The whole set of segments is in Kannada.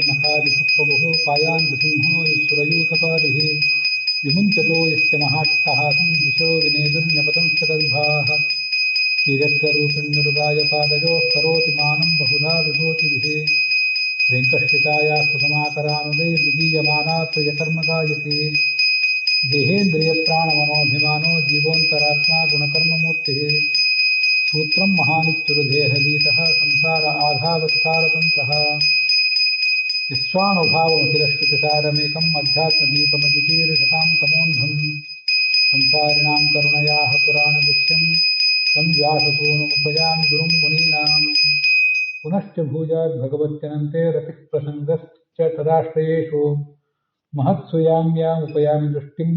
ಮಹಾದಿಶು ಪ್ರಭು ಪಾಯಾನ್ ನೃಸಿಂಹೋ ಯಸ್ಸುರಯೂಥಪಾದಿಃ ವಿಮುಂಚತೋ ಯಸ್ಯ ಮಹಾಟ್ಟಹಾಸಂ ದಿಶೋ ವಿನೇದುರ್ನ್ಯಪತಂಶ್ಚಗರ್ಭಾಃ ಶ್ರೀರತ್ವರೂಪಿಣ್ಯುರುಗಾಯ ಪಾದಯೋಃ ಕರೋತಿ ಮಾನಂ ಬಹುಧಾ ವಿಭೂತಿಭಿಃ ವೆಂಕಶ್ರಿತಾಯಾः ಕುಸುಮಾಕರಾನುಗೈರ್ವಿಜೀಯಮಾನಾ ಪ್ರಿಯಕರ್ಮಗಾಯತಿ ದೇಹೇಂದ್ರಿಯಪ್ರಾಣಮನೋಭಿಮಾನೋ ಜೀವೋಂತರಾತ್ಮ ಗುಣಕರ್ಮಮೂರ್ತಿಃ सूत्रं महानित्युरुदेहलीतः संसार आधावतिकारतन्त्रः विश्वानुभावमखिलश्रुतिसारमेकम् अध्यात्मदीपमजितीर्षतां तमोन्धम् संसारिणां करुणयाः पुराणगुह्यं तं व्याससूनुमुपयामि गुरुं मुनीनाम् पुनश्च भूजाद्भगवत्यनन्ते रतिः प्रसङ्गश्च तदाश्रयेषु महत्सु याम्यामुपयामि दृष्टिं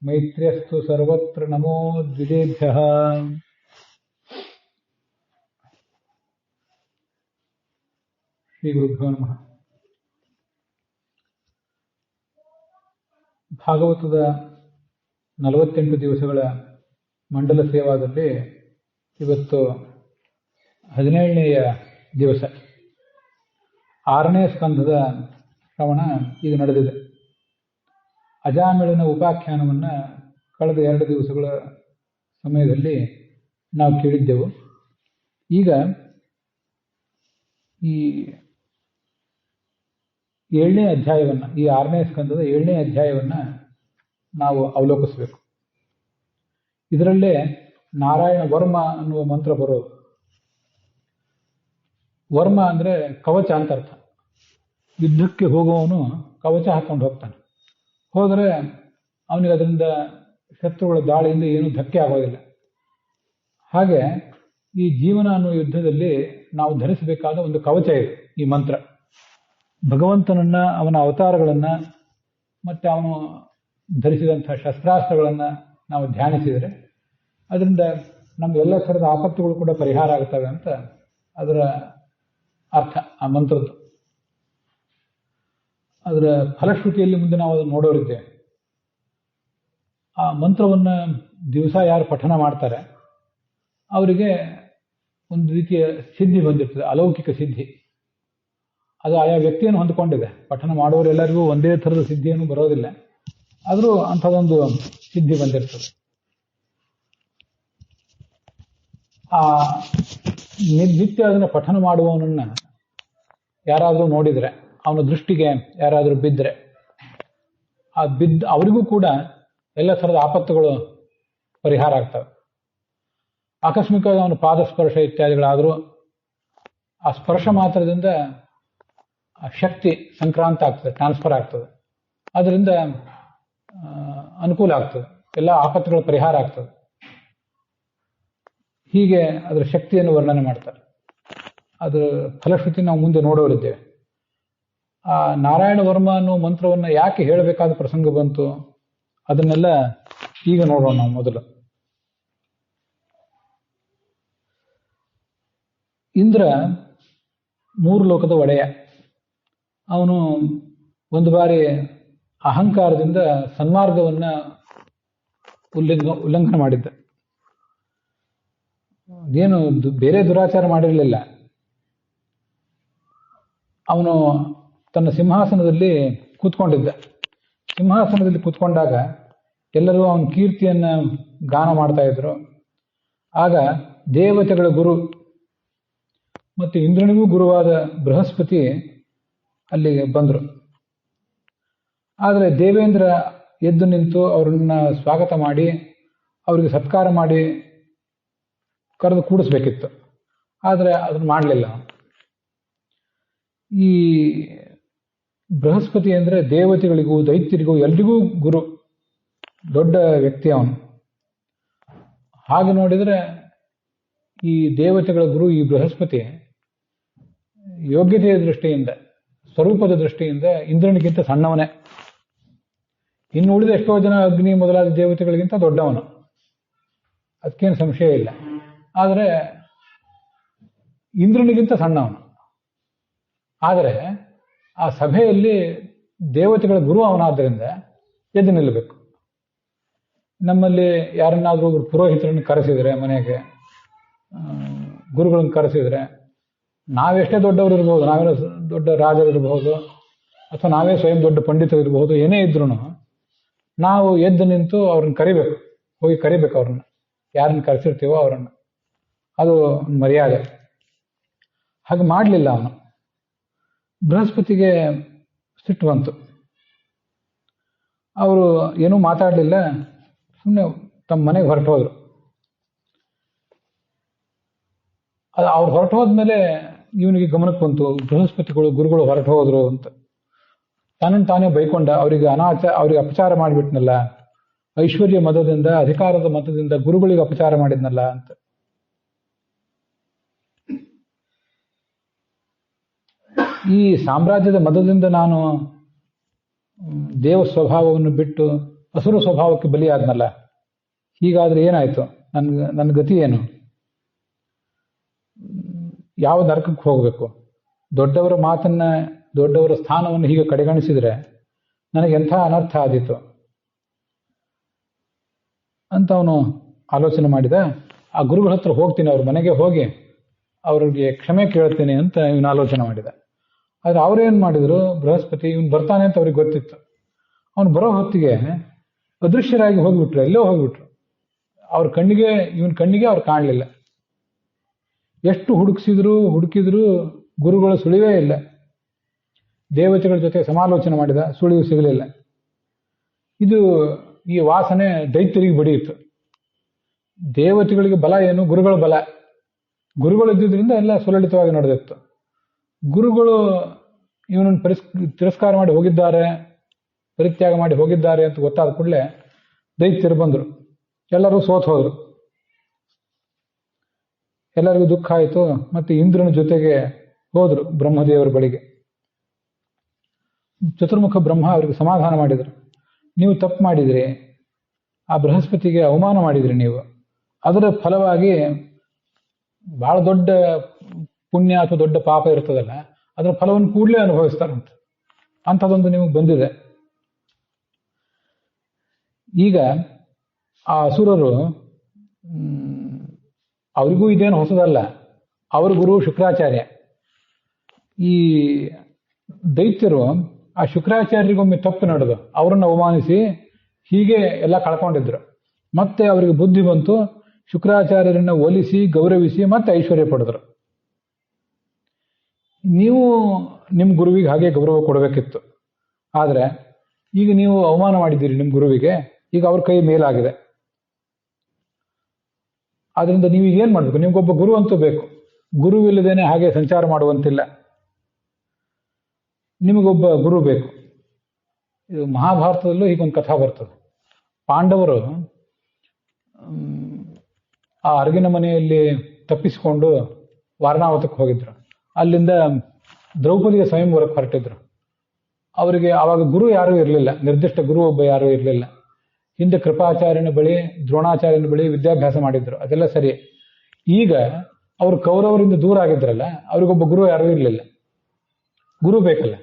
मैत्र्यस्तु सर्वत्र नमो द्विजेभ्यः। ಶ್ರೀ ಗುರುಭ್ಯೋ ನಮಃ. ಭಾಗವತದ 48 ದಿವಸಗಳ ಮಂಡಲ ಸೇವಾದಲ್ಲಿ ಇವತ್ತು 17ನೇಯ ದಿವಸ, 6ನೇ ಸ್ಕಂಧದ ಶ್ರವಣ ಈಗ ನಡೆದಿದೆ. ಅಜಾಮಿಳನ ಉಪಾಖ್ಯಾನವನ್ನು ಕಳೆದ 2 ದಿವಸಗಳ ಸಮಯದಲ್ಲಿ ನಾವು ಕೇಳಿದ್ದೆವು. ಈಗ ಈ 7ನೇ ಅಧ್ಯಾಯವನ್ನು, ಈ 6ನೇ ಸ್ಕಂದದ 7ನೇ ಅಧ್ಯಾಯವನ್ನು ನಾವು ಅವಲೋಕಿಸಬೇಕು. ಇದರಲ್ಲೇ ನಾರಾಯಣ ವರ್ಮ ಅನ್ನುವ ಮಂತ್ರ ಬರೋದು. ವರ್ಮ ಅಂದರೆ ಕವಚ ಅಂತ ಅರ್ಥ. ಯುದ್ಧಕ್ಕೆ ಹೋಗುವವನು ಕವಚ ಹಾಕೊಂಡು ಹೋಗ್ತಾನೆ. ಹೋದರೆ ಅವನಿಗೆ ಅದರಿಂದ ಶತ್ರುಗಳ ದಾಳಿಯಿಂದ ಏನೂ ಧಕ್ಕೆ ಆಗೋದಿಲ್ಲ. ಹಾಗೆ ಈ ಜೀವನ ಅನ್ನುವ ಯುದ್ಧದಲ್ಲಿ ನಾವು ಧರಿಸಬೇಕಾದ ಒಂದು ಕವಚ ಇದೆ ಈ ಮಂತ್ರ. ಭಗವಂತನನ್ನ, ಅವನ ಅವತಾರಗಳನ್ನು ಮತ್ತು ಅವನು ಧರಿಸಿದಂಥ ಶಸ್ತ್ರಾಸ್ತ್ರಗಳನ್ನು ನಾವು ಧ್ಯಾನಿಸಿದರೆ ಅದರಿಂದ ನಮ್ಗೆ ಎಲ್ಲ ಥರದ ಆಪತ್ತುಗಳು ಕೂಡ ಪರಿಹಾರ ಆಗ್ತವೆ ಅಂತ ಅದರ ಅರ್ಥ, ಆ ಮಂತ್ರದ್ದು. ಅದರ ಫಲಶ್ರುತಿಯಲ್ಲಿ ಮುಂದೆ ನಾವು ಅದನ್ನು ನೋಡೋರಿದ್ದೇವೆ. ಆ ಮಂತ್ರವನ್ನು ದಿವಸ ಯಾರು ಪಠನ ಮಾಡ್ತಾರೆ ಅವರಿಗೆ ಒಂದು ರೀತಿಯ ಸಿದ್ಧಿ ಬಂದಿರ್ತದೆ, ಅಲೌಕಿಕ ಸಿದ್ಧಿ. ಅದು ಆಯಾ ವ್ಯಕ್ತಿಯನ್ನು ಹೊಂದಿಕೊಂಡಿದೆ. ಪಠನ ಮಾಡೋರೆಲ್ಲರಿಗೂ ಒಂದೇ ಥರದ ಸಿದ್ಧಿಯನ್ನು ಬರೋದಿಲ್ಲ, ಆದರೂ ಅಂಥದ್ದೊಂದು ಸಿದ್ಧಿ ಬಂದಿರ್ತದೆ. ಆ ನಿತ್ಯ ಅದನ್ನು ಪಠನ ಮಾಡುವವನನ್ನು ಯಾರಾದರೂ ನೋಡಿದರೆ, ಅವನ ದೃಷ್ಟಿಗೆ ಯಾರಾದರೂ ಬಿದ್ದರೆ, ಅವರಿಗೂ ಕೂಡ ಎಲ್ಲ ಥರದ ಆಪತ್ತುಗಳು ಪರಿಹಾರ ಆಗ್ತವೆ. ಆಕಸ್ಮಿಕವಾಗಿ ಅವನ ಪಾದಸ್ಪರ್ಶ ಇತ್ಯಾದಿಗಳಾದರೂ ಆ ಸ್ಪರ್ಶ ಮಾತ್ರದಿಂದ ಆ ಶಕ್ತಿ ಸಂಕ್ರಾಂತ ಆಗ್ತದೆ, ಟ್ರಾನ್ಸ್ಫರ್ ಆಗ್ತದೆ. ಅದರಿಂದ ಅನುಕೂಲ ಆಗ್ತದೆ, ಎಲ್ಲ ಆಪತ್ತುಗಳ ಪರಿಹಾರ ಆಗ್ತದೆ. ಹೀಗೆ ಅದರ ಶಕ್ತಿಯನ್ನು ವರ್ಣನೆ ಮಾಡ್ತಾರೆ. ಅದರ ಫಲಶ್ರುತಿ ನಾವು ಮುಂದೆ ನೋಡೋರಿದ್ದೇವೆ. ಆ ನಾರಾಯಣ ವರ್ಮ ಅನ್ನೋ ಮಂತ್ರವನ್ನು ಯಾಕೆ ಹೇಳಬೇಕಾದ ಪ್ರಸಂಗ ಬಂತು ಅದನ್ನೆಲ್ಲ ಈಗ ನೋಡೋಣ. ನಾವು ಮೊದಲು ಇಂದ್ರ 3 ಲೋಕದ ಒಡೆಯ. ಅವನು ಒಂದು ಬಾರಿ ಅಹಂಕಾರದಿಂದ ಸನ್ಮಾರ್ಗವನ್ನು ಉಲ್ಲಂಘನೆ ಮಾಡಿದ್ದ. ಏನು ಬೇರೆ ದುರಾಚಾರ ಮಾಡಿರಲಿಲ್ಲ. ಅವನು ತನ್ನ ಸಿಂಹಾಸನದಲ್ಲಿ ಕೂತ್ಕೊಂಡಿದ್ದ. ಸಿಂಹಾಸನದಲ್ಲಿ ಕೂತ್ಕೊಂಡಾಗ ಎಲ್ಲರೂ ಅವನ ಕೀರ್ತಿಯನ್ನು ಗಾನ ಮಾಡ್ತಾ ಇದ್ರು. ಆಗ ದೇವತೆಗಳ ಗುರು ಮತ್ತು ಇಂದ್ರನಿಗೂ ಗುರುವಾದ ಬೃಹಸ್ಪತಿ ಅಲ್ಲಿಗೆ ಬಂದರು. ಆದರೆ ದೇವೇಂದ್ರ ಎದ್ದು ನಿಂತು ಅವರನ್ನ ಸ್ವಾಗತ ಮಾಡಿ ಅವರಿಗೆ ಸತ್ಕಾರ ಮಾಡಿ ಕರೆದು ಕೂಡಿಸ್ಬೇಕಿತ್ತು. ಆದರೆ ಅದನ್ನು ಮಾಡಲಿಲ್ಲ. ಈ ಬೃಹಸ್ಪತಿ ಅಂದರೆ ದೇವತೆಗಳಿಗೂ ದೈತ್ಯರಿಗೂ ಎಲ್ರಿಗೂ ಗುರು, ದೊಡ್ಡ ವ್ಯಕ್ತಿ ಅವನು. ಹಾಗೆ ನೋಡಿದರೆ ಈ ದೇವತೆಗಳ ಗುರು ಈ ಬೃಹಸ್ಪತಿ ಯೋಗ್ಯತೆಯ ದೃಷ್ಟಿಯಿಂದ, ಸ್ವರೂಪದ ದೃಷ್ಟಿಯಿಂದ ಇಂದ್ರನಿಗಿಂತ ಸಣ್ಣವನೇ. ಇನ್ನು ಉಳಿದ ಎಷ್ಟೋ ಜನ ಅಗ್ನಿ ಮೊದಲಾದ ದೇವತೆಗಳಿಗಿಂತ ದೊಡ್ಡವನು, ಅದಕ್ಕೇನು ಸಂಶಯ ಇಲ್ಲ. ಆದರೆ ಇಂದ್ರನಿಗಿಂತ ಸಣ್ಣವನು. ಆದರೆ ಆ ಸಭೆಯಲ್ಲಿ ದೇವತೆಗಳ ಗುರು ಅವನಾದ್ದರಿಂದ ಎದ್ದು ನಿಲ್ಲಬೇಕು. ನಮ್ಮಲ್ಲಿ ಯಾರನ್ನಾದರೂ ಒಬ್ಬರು ಪುರೋಹಿತರನ್ನು ಕರೆಸಿದರೆ, ಮನೆಗೆ ಗುರುಗಳನ್ನು ಕರೆಸಿದರೆ, ನಾವೆಷ್ಟೇ ದೊಡ್ಡವರು ಇರ್ಬೋದು, ನಾವೆಲ್ಲ ದೊಡ್ಡ ರಾಜರಿರಬಹುದು ಅಥವಾ ನಾವೇ ಸ್ವಯಂ ದೊಡ್ಡ ಪಂಡಿತರಿರಬಹುದು, ಏನೇ ಇದ್ರೂ ನಾವು ಎದ್ದು ನಿಂತು ಅವ್ರನ್ನ ಕರಿಬೇಕು, ಹೋಗಿ ಕರಿಬೇಕು ಅವ್ರನ್ನ, ಯಾರನ್ನ ಕರೆಸಿರ್ತೀವೋ ಅವರನ್ನ. ಅದು ಮರ್ಯಾದೆ. ಹಾಗೆ ಮಾಡಲಿಲ್ಲ ಅವನು. ಬೃಹಸ್ಪತಿಗೆ ಸಿಟ್ಟು ಬಂತು. ಅವರು ಏನೂ ಮಾತಾಡಲಿಲ್ಲ, ಸುಮ್ಮನೆ ತಮ್ಮ ಮನೆಗೆ ಹೊರಟು ಹೋದ್ರು. ಅದು ಅವ್ರು ಹೊರಟು ಹೋದ್ಮೇಲೆ ಇವನಿಗೆ ಗಮನಕ್ಕೆ ಬಂತು, ಬೃಹಸ್ಪತಿಗಳು ಗುರುಗಳು ಹೊರಟು ಹೋದ್ರು ಅಂತ. ತಾನನ್ನು ತಾನೇ ಬೈಕೊಂಡ, ಅವರಿಗೆ ಅವ್ರಿಗೆ ಅಪಚಾರ ಮಾಡಿಬಿಟ್ನಲ್ಲ, ಐಶ್ವರ್ಯ ಮತದಿಂದ, ಅಧಿಕಾರದ ಮತದಿಂದ ಗುರುಗಳಿಗೆ ಅಪಚಾರ ಮಾಡಿದ್ನಲ್ಲ ಅಂತ. ಈ ಸಾಮ್ರಾಜ್ಯದ ಮತದಿಂದ ನಾನು ದೇವ ಸ್ವಭಾವವನ್ನು ಬಿಟ್ಟು ಅಸುರ ಸ್ವಭಾವಕ್ಕೆ ಬಲಿಯಾದ್ನಲ್ಲ, ಹೀಗಾದ್ರೆ ಏನಾಯ್ತು? ನನ್ನ ಗತಿ ಏನು? ಯಾವ ನರಕಕ್ಕೆ ಹೋಗಬೇಕು? ದೊಡ್ಡವರ ಮಾತನ್ನ, ದೊಡ್ಡವರ ಸ್ಥಾನವನ್ನು ಹೀಗೆ ಕಡೆಗಣಿಸಿದ್ರೆ ನನಗೆ ಎಂಥ ಅನರ್ಥ ಆದೀತು ಅಂತ ಅವನು ಆಲೋಚನೆ ಮಾಡಿದ. ಆ ಗುರುಗಳ ಹತ್ರ ಹೋಗ್ತೀನಿ, ಅವ್ರ ಮನೆಗೆ ಹೋಗಿ ಅವ್ರಿಗೆ ಕ್ಷಮೆ ಕೇಳ್ತೀನಿ ಅಂತ ಇವನು ಆಲೋಚನೆ ಮಾಡಿದ. ಆದ್ರೆ ಅವ್ರೇನ್ ಮಾಡಿದ್ರು, ಬೃಹಸ್ಪತಿ ಇವನು ಬರ್ತಾನೆ ಅಂತ ಅವ್ರಿಗೆ ಗೊತ್ತಿತ್ತು. ಅವನು ಬರೋ ಹೊತ್ತಿಗೆ ಅದೃಶ್ಯರಾಗಿ ಹೋಗ್ಬಿಟ್ರು, ಎಲ್ಲೋ ಹೋಗ್ಬಿಟ್ರು. ಅವ್ರ ಕಣ್ಣಿಗೆ, ಇವನ್ ಕಣ್ಣಿಗೆ ಅವ್ರು ಕಾಣಲಿಲ್ಲ. ಎಷ್ಟು ಹುಡುಕಿದ್ರು ಗುರುಗಳ ಸುಳಿವೇ ಇಲ್ಲ. ದೇವತೆಗಳ ಜೊತೆ ಸಮಾಲೋಚನೆ ಮಾಡಿದ, ಸುಳಿವು ಸಿಗಲಿಲ್ಲ. ಈ ವಾಸನೆ ದೈತ್ಯರಿಗೆ ಬಡಿಯಿತು. ದೇವತೆಗಳಿಗೆ ಬಲ ಏನು? ಗುರುಗಳ ಬಲ. ಗುರುಗಳು ಇದ್ದಿದ್ರಿಂದ ಎಲ್ಲ ಸುಲಲಿತವಾಗಿ ನಡೆದಿತ್ತು. ಗುರುಗಳು ಇವನನ್ನು ತಿರಸ್ಕಾರ ಮಾಡಿ ಹೋಗಿದ್ದಾರೆ, ಪರಿತ್ಯಾಗ ಮಾಡಿ ಹೋಗಿದ್ದಾರೆ ಅಂತ ಗೊತ್ತಾದ ಕೂಡಲೇ ದೈತ್ಯರು ಬಂದರು. ಎಲ್ಲರೂ ಸೋತು ಹೋದ್ರು. ಎಲ್ಲರಿಗೂ ದುಃಖ ಆಯಿತು. ಮತ್ತೆ ಇಂದ್ರನ ಜೊತೆಗೆ ಹೋದ್ರು ಬ್ರಹ್ಮದೇವರ ಬಳಿಗೆ. ಚತುರ್ಮುಖ ಬ್ರಹ್ಮ ಅವರಿಗೆ ಸಮಾಧಾನ ಮಾಡಿದರು. ನೀವು ತಪ್ಪು ಮಾಡಿದ್ರಿ, ಆ ಬೃಹಸ್ಪತಿಗೆ ಅವಮಾನ ಮಾಡಿದ್ರಿ ನೀವು. ಅದರ ಫಲವಾಗಿ ಬಹಳ ದೊಡ್ಡ ಪುಣ್ಯ ಅಥವಾ ದೊಡ್ಡ ಪಾಪ ಇರ್ತದಲ್ಲ, ಅದರ ಫಲವನ್ನು ಕೂಡಲೇ ಅನುಭವಿಸ್ತಾರಂತ. ಅಂಥದ್ದೊಂದು ನಿಮಗೆ ಬಂದಿದೆ. ಈಗ ಆ ಅಸುರರು, ಅವರಿಗೂ ಇದೇನು ಹೊಸದಲ್ಲ. ಅವರ ಗುರು ಶುಕ್ರಾಚಾರ್ಯ. ಈ ದೈತ್ಯರು ಆ ಶುಕ್ರಾಚಾರ್ಯರಿಗೊಮ್ಮೆ ತಪ್ಪು ನಡೆದು ಅವರನ್ನು ಅವಮಾನಿಸಿ ಹೀಗೆ ಎಲ್ಲ ಕಳ್ಕೊಂಡಿದ್ರು. ಮತ್ತೆ ಅವರಿಗೆ ಬುದ್ಧಿ ಬಂತು, ಶುಕ್ರಾಚಾರ್ಯರನ್ನು ಒಲಿಸಿ ಗೌರವಿಸಿ ಮತ್ತೆ ಐಶ್ವರ್ಯ ಪಡೆದ್ರು. ನೀವು ನಿಮ್ಮ ಗುರುವಿಗೆ ಹಾಗೆ ಗೌರವ ಕೊಡಬೇಕಿತ್ತು. ಆದರೆ ಈಗ ನೀವು ಅವಮಾನ ಮಾಡಿದ್ದೀರಿ ನಿಮ್ಮ ಗುರುವಿಗೆ, ಈಗ ಅವ್ರ ಕೈ ಮೇಲಾಗಿದೆ. ಆದ್ರಿಂದ ನೀವೀಗ ಏನ್ ಮಾಡ್ಬೇಕು? ನಿಮ್ಗೊಬ್ಬ ಗುರು ಅಂತೂ ಬೇಕು. ಗುರುವಿಲ್ಲದೇನೆ ಹಾಗೆ ಸಂಚಾರ ಮಾಡುವಂತಿಲ್ಲ. ನಿಮಗೊಬ್ಬ ಗುರು ಬೇಕು. ಇದು ಮಹಾಭಾರತದಲ್ಲೂ ಹೀಗೊಂದು ಕಥಾ ಬರ್ತದೆ. ಪಾಂಡವರು ಆ ಅರಗಿನ ಮನೆಯಲ್ಲಿ ತಪ್ಪಿಸಿಕೊಂಡು ವಾರಣಾವತಕ್ಕೆ ಹೋಗಿದ್ರು. ಅಲ್ಲಿಂದ ದ್ರೌಪದಿಯ ಸ್ವಯಂವರಕ್ಕೆ ಹೊರಟಿದ್ರು. ಅವರಿಗೆ ಆವಾಗ ಗುರು ಯಾರೂ ಇರಲಿಲ್ಲ, ನಿರ್ದಿಷ್ಟ ಗುರು ಒಬ್ಬ ಯಾರೂ ಇರಲಿಲ್ಲ. ಹಿಂದೆ ಕೃಪಾಚಾರ್ಯನ ಬಳಿ, ದ್ರೋಣಾಚಾರ್ಯನ ಬಳಿ ವಿದ್ಯಾಭ್ಯಾಸ ಮಾಡಿದ್ರು, ಅದೆಲ್ಲ ಸರಿ. ಈಗ ಅವರು ಕೌರವರಿಂದ ದೂರ ಆಗಿದ್ರಲ್ಲ, ಅವ್ರಿಗೊಬ್ಬ ಗುರು ಯಾರೂ ಇರಲಿಲ್ಲ. ಗುರು ಬೇಕಲ್ಲ.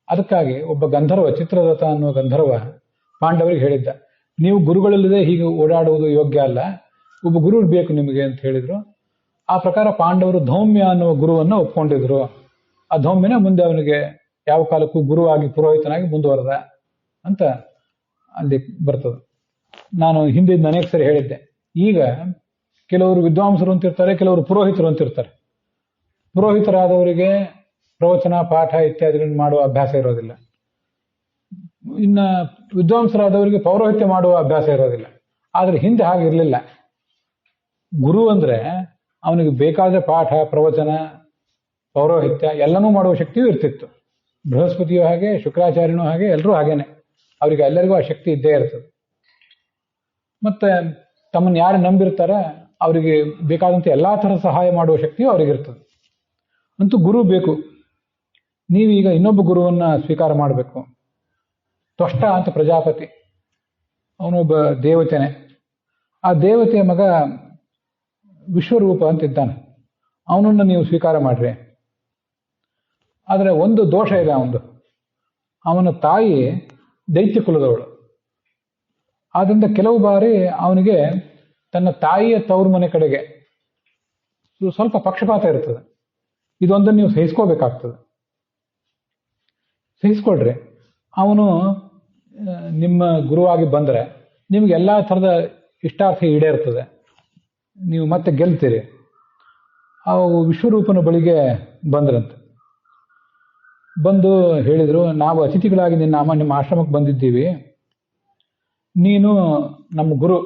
ಅದಕ್ಕಾಗಿ ಒಬ್ಬ ಗಂಧರ್ವ, ಚಿತ್ರರಥ ಅನ್ನುವ ಗಂಧರ್ವ ಪಾಂಡವರಿಗೆ ಹೇಳಿದ್ದ, ನೀವು ಗುರುಗಳಿಲ್ಲದೆ ಹೀಗೆ ಓಡಾಡುವುದು ಯೋಗ್ಯ ಅಲ್ಲ, ಒಬ್ಬ ಗುರು ಬೇಕು ನಿಮಗೆ ಅಂತ ಹೇಳಿದ್ರು. ಆ ಪ್ರಕಾರ ಪಾಂಡವರು ಧೌಮ್ಯ ಅನ್ನುವ ಗುರುವನ್ನು ಒಪ್ಕೊಂಡಿದ್ರು. ಆ ಧೌಮ್ಯನೇ ಮುಂದೆ ಅವನಿಗೆ ಯಾವ ಕಾಲಕ್ಕೂ ಗುರುವಾಗಿ ಪುರೋಹಿತನಾಗಿ ಮುಂದುವರೆದ ಅಂತ ಅಲ್ಲಿ ಬರ್ತದೆ. ನಾನು ಹಿಂದೆ ಅನೇಕ ಸರಿ ಹೇಳಿದ್ದೆ. ಈಗ ಕೆಲವರು ವಿದ್ವಾಂಸರು ಅಂತಿರ್ತಾರೆ, ಕೆಲವರು ಪುರೋಹಿತರು ಅಂತಿರ್ತಾರೆ. ಪುರೋಹಿತರಾದವರಿಗೆ ಪ್ರವಚನ, ಪಾಠ ಇತ್ಯಾದಿಗಳನ್ನು ಮಾಡುವ ಅಭ್ಯಾಸ ಇರೋದಿಲ್ಲ. ಇನ್ನ ವಿದ್ವಾಂಸರಾದವರಿಗೆ ಪೌರೋಹಿತ್ಯ ಮಾಡುವ ಅಭ್ಯಾಸ ಇರೋದಿಲ್ಲ. ಆದ್ರೆ ಹಿಂದೆ ಹಾಗೆ ಇರಲಿಲ್ಲ. ಗುರು ಅಂದ್ರೆ ಅವನಿಗೆ ಬೇಕಾದ ಪಾಠ, ಪ್ರವಚನ, ಪೌರೋಹಿತ್ಯ ಎಲ್ಲನೂ ಮಾಡುವ ಶಕ್ತಿಯೂ ಇರ್ತಿತ್ತು. ಬೃಹಸ್ಪತಿಯೂ ಹಾಗೆ, ಶುಕ್ರಾಚಾರ್ಯನೂ ಹಾಗೆ, ಎಲ್ಲರೂ ಹಾಗೇನೆ. ಅವರಿಗೆ ಎಲ್ಲರಿಗೂ ಆ ಶಕ್ತಿ ಇದ್ದೇ ಇರ್ತದೆ. ಮತ್ತೆ ತಮ್ಮನ್ನು ಯಾರು ನಂಬಿರ್ತಾರ ಅವರಿಗೆ ಬೇಕಾದಂತೆ ಎಲ್ಲಾ ಥರದ ಸಹಾಯ ಮಾಡುವ ಶಕ್ತಿಯೂ ಅವರಿಗಿರ್ತದೆ. ಅಂತೂ ಗುರು ಬೇಕು. ನೀವೀಗ ಇನ್ನೊಬ್ಬ ಗುರುವನ್ನ ಸ್ವೀಕಾರ ಮಾಡಬೇಕು. ತ್ವಷ್ಟ ಅಂತ ಪ್ರಜಾಪತಿ, ಅವನೊಬ್ಬ ದೇವತೆನೆ. ಆ ದೇವತೆಯ ಮಗ ವಿಶ್ವರೂಪ ಅಂತಿದ್ದಾನೆ, ಅವನನ್ನು ನೀವು ಸ್ವೀಕಾರ ಮಾಡ್ರಿ. ಆದರೆ ಒಂದು ದೋಷ ಇದೆ ಅವನದು. ಅವನ ತಾಯಿ ದೈತ್ಯ ಕುಲದವಳು. ಆದ್ರಿಂದ ಕೆಲವು ಬಾರಿ ಅವನಿಗೆ ತನ್ನ ತಾಯಿಯ ತವರು ಮನೆ ಕಡೆಗೆ ಸ್ವಲ್ಪ ಪಕ್ಷಪಾತ ಇರ್ತದೆ. ಇದೊಂದನ್ನು ನೀವು ಸಹಿಸ್ಕೋಬೇಕಾಗ್ತದೆ. ಸಹಿಸ್ಕೊಳ್ರಿ. ಅವನು ನಿಮ್ಮ ಗುರುವಾಗಿ ಬಂದರೆ ನಿಮ್ಗೆ ಎಲ್ಲ ಥರದ ಇಷ್ಟಾರ್ಥ ಈಡೇರ್ತದೆ, ನೀವು ಮತ್ತೆ ಗೆಲ್ತೀರಿ. ಆ ವಿಶ್ವರೂಪನ ಬಳಿಗೆ ಬಂದ್ರಂತೆ. ಬಂದು ಹೇಳಿದರು, ನಾವು ಅತಿಥಿಗಳಾಗಿ ನಿಮ್ಮ ಆಶ್ರಮಕ್ಕೆ ಬಂದಿದ್ದೀವಿ. ನೀನು ನಮ್ಮ ಗುರು,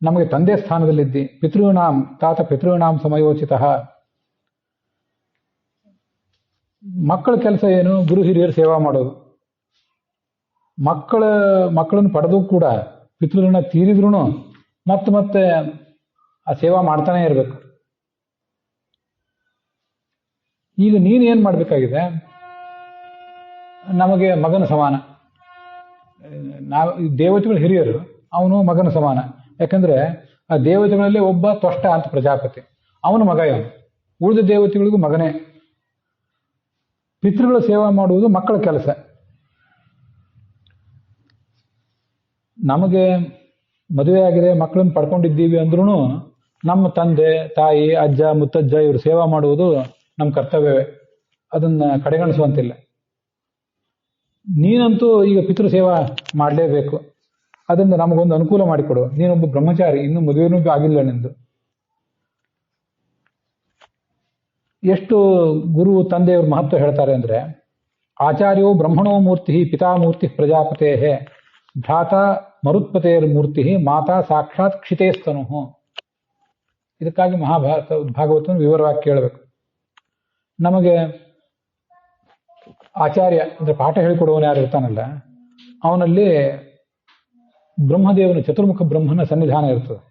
ನಮಗೆ ತಂದೆ ಸ್ಥಾನದಲ್ಲಿದ್ದಿ. ಪಿತೃಣಾಂ ತಾತ ಪಿತೃಣಾಂ ಸಮಯೋಚಿತ. ಮಕ್ಕಳ ಕೆಲಸ ಏನು? ಗುರು ಹಿರಿಯರು ಸೇವಾ ಮಾಡೋದು. ಮಕ್ಕಳನ್ನು ಪಡೆದು ಕೂಡ ಪಿತೃಋಣ ತೀರಿದ್ರು ಮತ್ತೆ ಆ ಸೇವಾ ಮಾಡ್ತಾನೆ ಇರಬೇಕು. ಈಗ ನೀನು ಏನು ಮಾಡಬೇಕಾಗಿದೆ? ನಮಗೆ ಮಗನ ಸಮಾನ. ನಾವು ದೇವತೆಗಳು ಹಿರಿಯರು, ಅವನು ಮಗನ ಸಮಾನ. ಯಾಕಂದ್ರೆ ಆ ದೇವತೆಗಳಲ್ಲಿ ಒಬ್ಬ ತ್ವಷ್ಟ ಅಂತ ಪ್ರಜಾಪತಿ, ಅವನು ಮಗ. ಇವನು ಉಳಿದ ದೇವತೆಗಳಿಗೂ ಮಗನೇ. ಪಿತೃಗಳ ಸೇವಾ ಮಾಡುವುದು ಮಕ್ಕಳ ಕೆಲಸ. ನಮಗೆ ಮದುವೆ ಆಗಿದೆ, ಮಕ್ಕಳನ್ನು ಪಡ್ಕೊಂಡಿದ್ದೀವಿ ಅಂದ್ರೂ ನಮ್ಮ ತಂದೆ ತಾಯಿ ಅಜ್ಜ ಮುತ್ತಜ್ಜ ಇವರು ಸೇವಾ ಮಾಡುವುದು ನಮ್ಮ ಕರ್ತವ್ಯವೇ. ಅದನ್ನ ಕಡೆಗಣಿಸುವಂತಿಲ್ಲ. ನೀನಂತೂ ಈಗ ಪಿತೃ ಸೇವಾ ಮಾಡಲೇಬೇಕು. ಅದರಿಂದ ನಮಗೊಂದು ಅನುಕೂಲ ಮಾಡಿಕೊಡು. ನೀನೊಬ್ಬ ಬ್ರಹ್ಮಚಾರಿ, ಇನ್ನೂ ಮದುವೆನೂ ಆಗಿಲ್ಲ ನಿಂದು. ಎಷ್ಟು ಗುರು ತಂದೆಯವ್ರ ಮಹತ್ವ ಹೇಳ್ತಾರೆ ಅಂದ್ರೆ, ಆಚಾರ್ಯೋ ಬ್ರಹ್ಮಣೋ ಮೂರ್ತಿ ಪಿತಾಮೂರ್ತಿ ಪ್ರಜಾಪತೇ ಭ್ರಾತ ಮರುತ್ಪತೇರ್ ಮೂರ್ತಿ ಮಾತಾ ಸಾಕ್ಷಾತ್ ಕ್ಷಿತೇಸ್ತನು. ಇದಕ್ಕಾಗಿ ಭಾಗವತನ ವಿವರವಾಗಿ ಕೇಳಬೇಕು. ನಮಗೆ ಆಚಾರ್ಯ ಅಂದ್ರೆ ಪಾಠ ಹೇಳಿಕೊಡುವವನು ಯಾರು ಇರ್ತಾನಲ್ಲ, ಅವನಲ್ಲಿ ಬ್ರಹ್ಮದೇವನ ಚತುರ್ಮುಖ ಬ್ರಹ್ಮನ ಸನ್ನಿಧಾನ ಇರ್ತದೆ.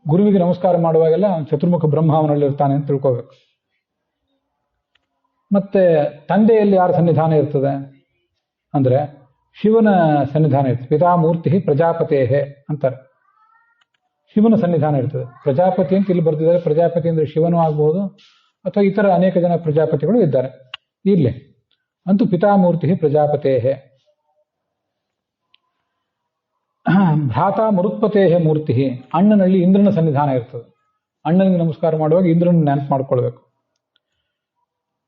ಗುರುವಿಗೆ ನಮಸ್ಕಾರ ಮಾಡುವಾಗೆಲ್ಲ ಚತುರ್ಮುಖ ಬ್ರಹ್ಮ ಅವನಲ್ಲಿ ಇರ್ತಾನೆ ಅಂತ ತಿಳ್ಕೋಬೇಕು. ಮತ್ತೆ ತಂದೆಯಲ್ಲಿ ಯಾರ ಸನ್ನಿಧಾನ ಇರ್ತದೆ ಅಂದ್ರೆ ಶಿವನ ಸನ್ನಿಧಾನ ಇರ್ತದೆ. ಪಿತಾಮೂರ್ತಿ ಪ್ರಜಾಪತೇ ಅಂತಾರೆ. ಶಿವನ ಸನ್ನಿಧಾನ ಇರ್ತದೆ. ಪ್ರಜಾಪತಿ ಅಂತ ಇಲ್ಲಿ ಬರ್ತಿದ್ದಾರೆ. ಪ್ರಜಾಪತಿ ಅಂದ್ರೆ ಶಿವನೂ ಆಗ್ಬಹುದು, ಅಥವಾ ಇತರ ಅನೇಕ ಜನ ಪ್ರಜಾಪತಿಗಳು ಇದ್ದಾರೆ. ಇರ್ಲಿ, ಅಂತೂ ಪಿತಾಮೂರ್ತಿ ಪ್ರಜಾಪತೇ. ಭ್ರಾತ ಮರುತ್ಪತೇ ಮೂರ್ತಿ, ಅಣ್ಣನಲ್ಲಿ ಇಂದ್ರನ ಸನ್ನಿಧಾನ ಇರ್ತದೆ. ಅಣ್ಣನಿಗೆ ನಮಸ್ಕಾರ ಮಾಡುವಾಗ ಇಂದ್ರನ ನೆನಪು ಮಾಡ್ಕೊಳ್ಬೇಕು.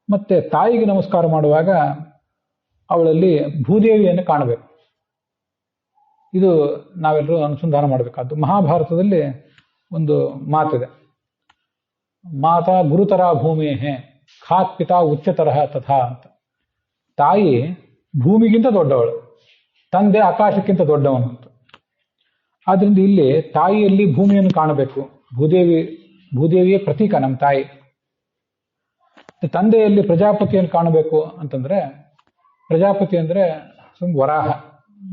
ಮತ್ತೆ ತಾಯಿಗೆ ನಮಸ್ಕಾರ ಮಾಡುವಾಗ ಅವಳಲ್ಲಿ ಭೂದೇವಿಯನ್ನು ಕಾಣಬೇಕು. ಇದು ನಾವೆಲ್ಲರೂ ಅನುಸಂಧಾನ ಮಾಡಬೇಕಾದ್ದು. ಮಹಾಭಾರತದಲ್ಲಿ ಒಂದು ಮಾತಿದೆ, ಮಾತಾ ಗುರುತರ ಭೂಮೇಹೆ ಖಾತ್ ಪಿತಾ ಉಚ್ಚತರಹ ತಥಾ ಅಂತ. ತಾಯಿ ಭೂಮಿಗಿಂತ ದೊಡ್ಡವಳು, ತಂದೆ ಆಕಾಶಕ್ಕಿಂತ ದೊಡ್ಡವನು ಅಂತ. ಆದ್ರಿಂದ ಇಲ್ಲಿ ತಾಯಿಯಲ್ಲಿ ಭೂಮಿಯನ್ನು ಕಾಣಬೇಕು. ಭೂದೇವಿಯ ಪ್ರತೀಕ ನಮ್ಮ ತಾಯಿ. ತಂದೆಯಲ್ಲಿ ಪ್ರಜಾಪತಿಯನ್ನು ಕಾಣಬೇಕು ಅಂತಂದ್ರೆ, ಪ್ರಜಾಪತಿ ಅಂದ್ರೆ ವರಾಹ,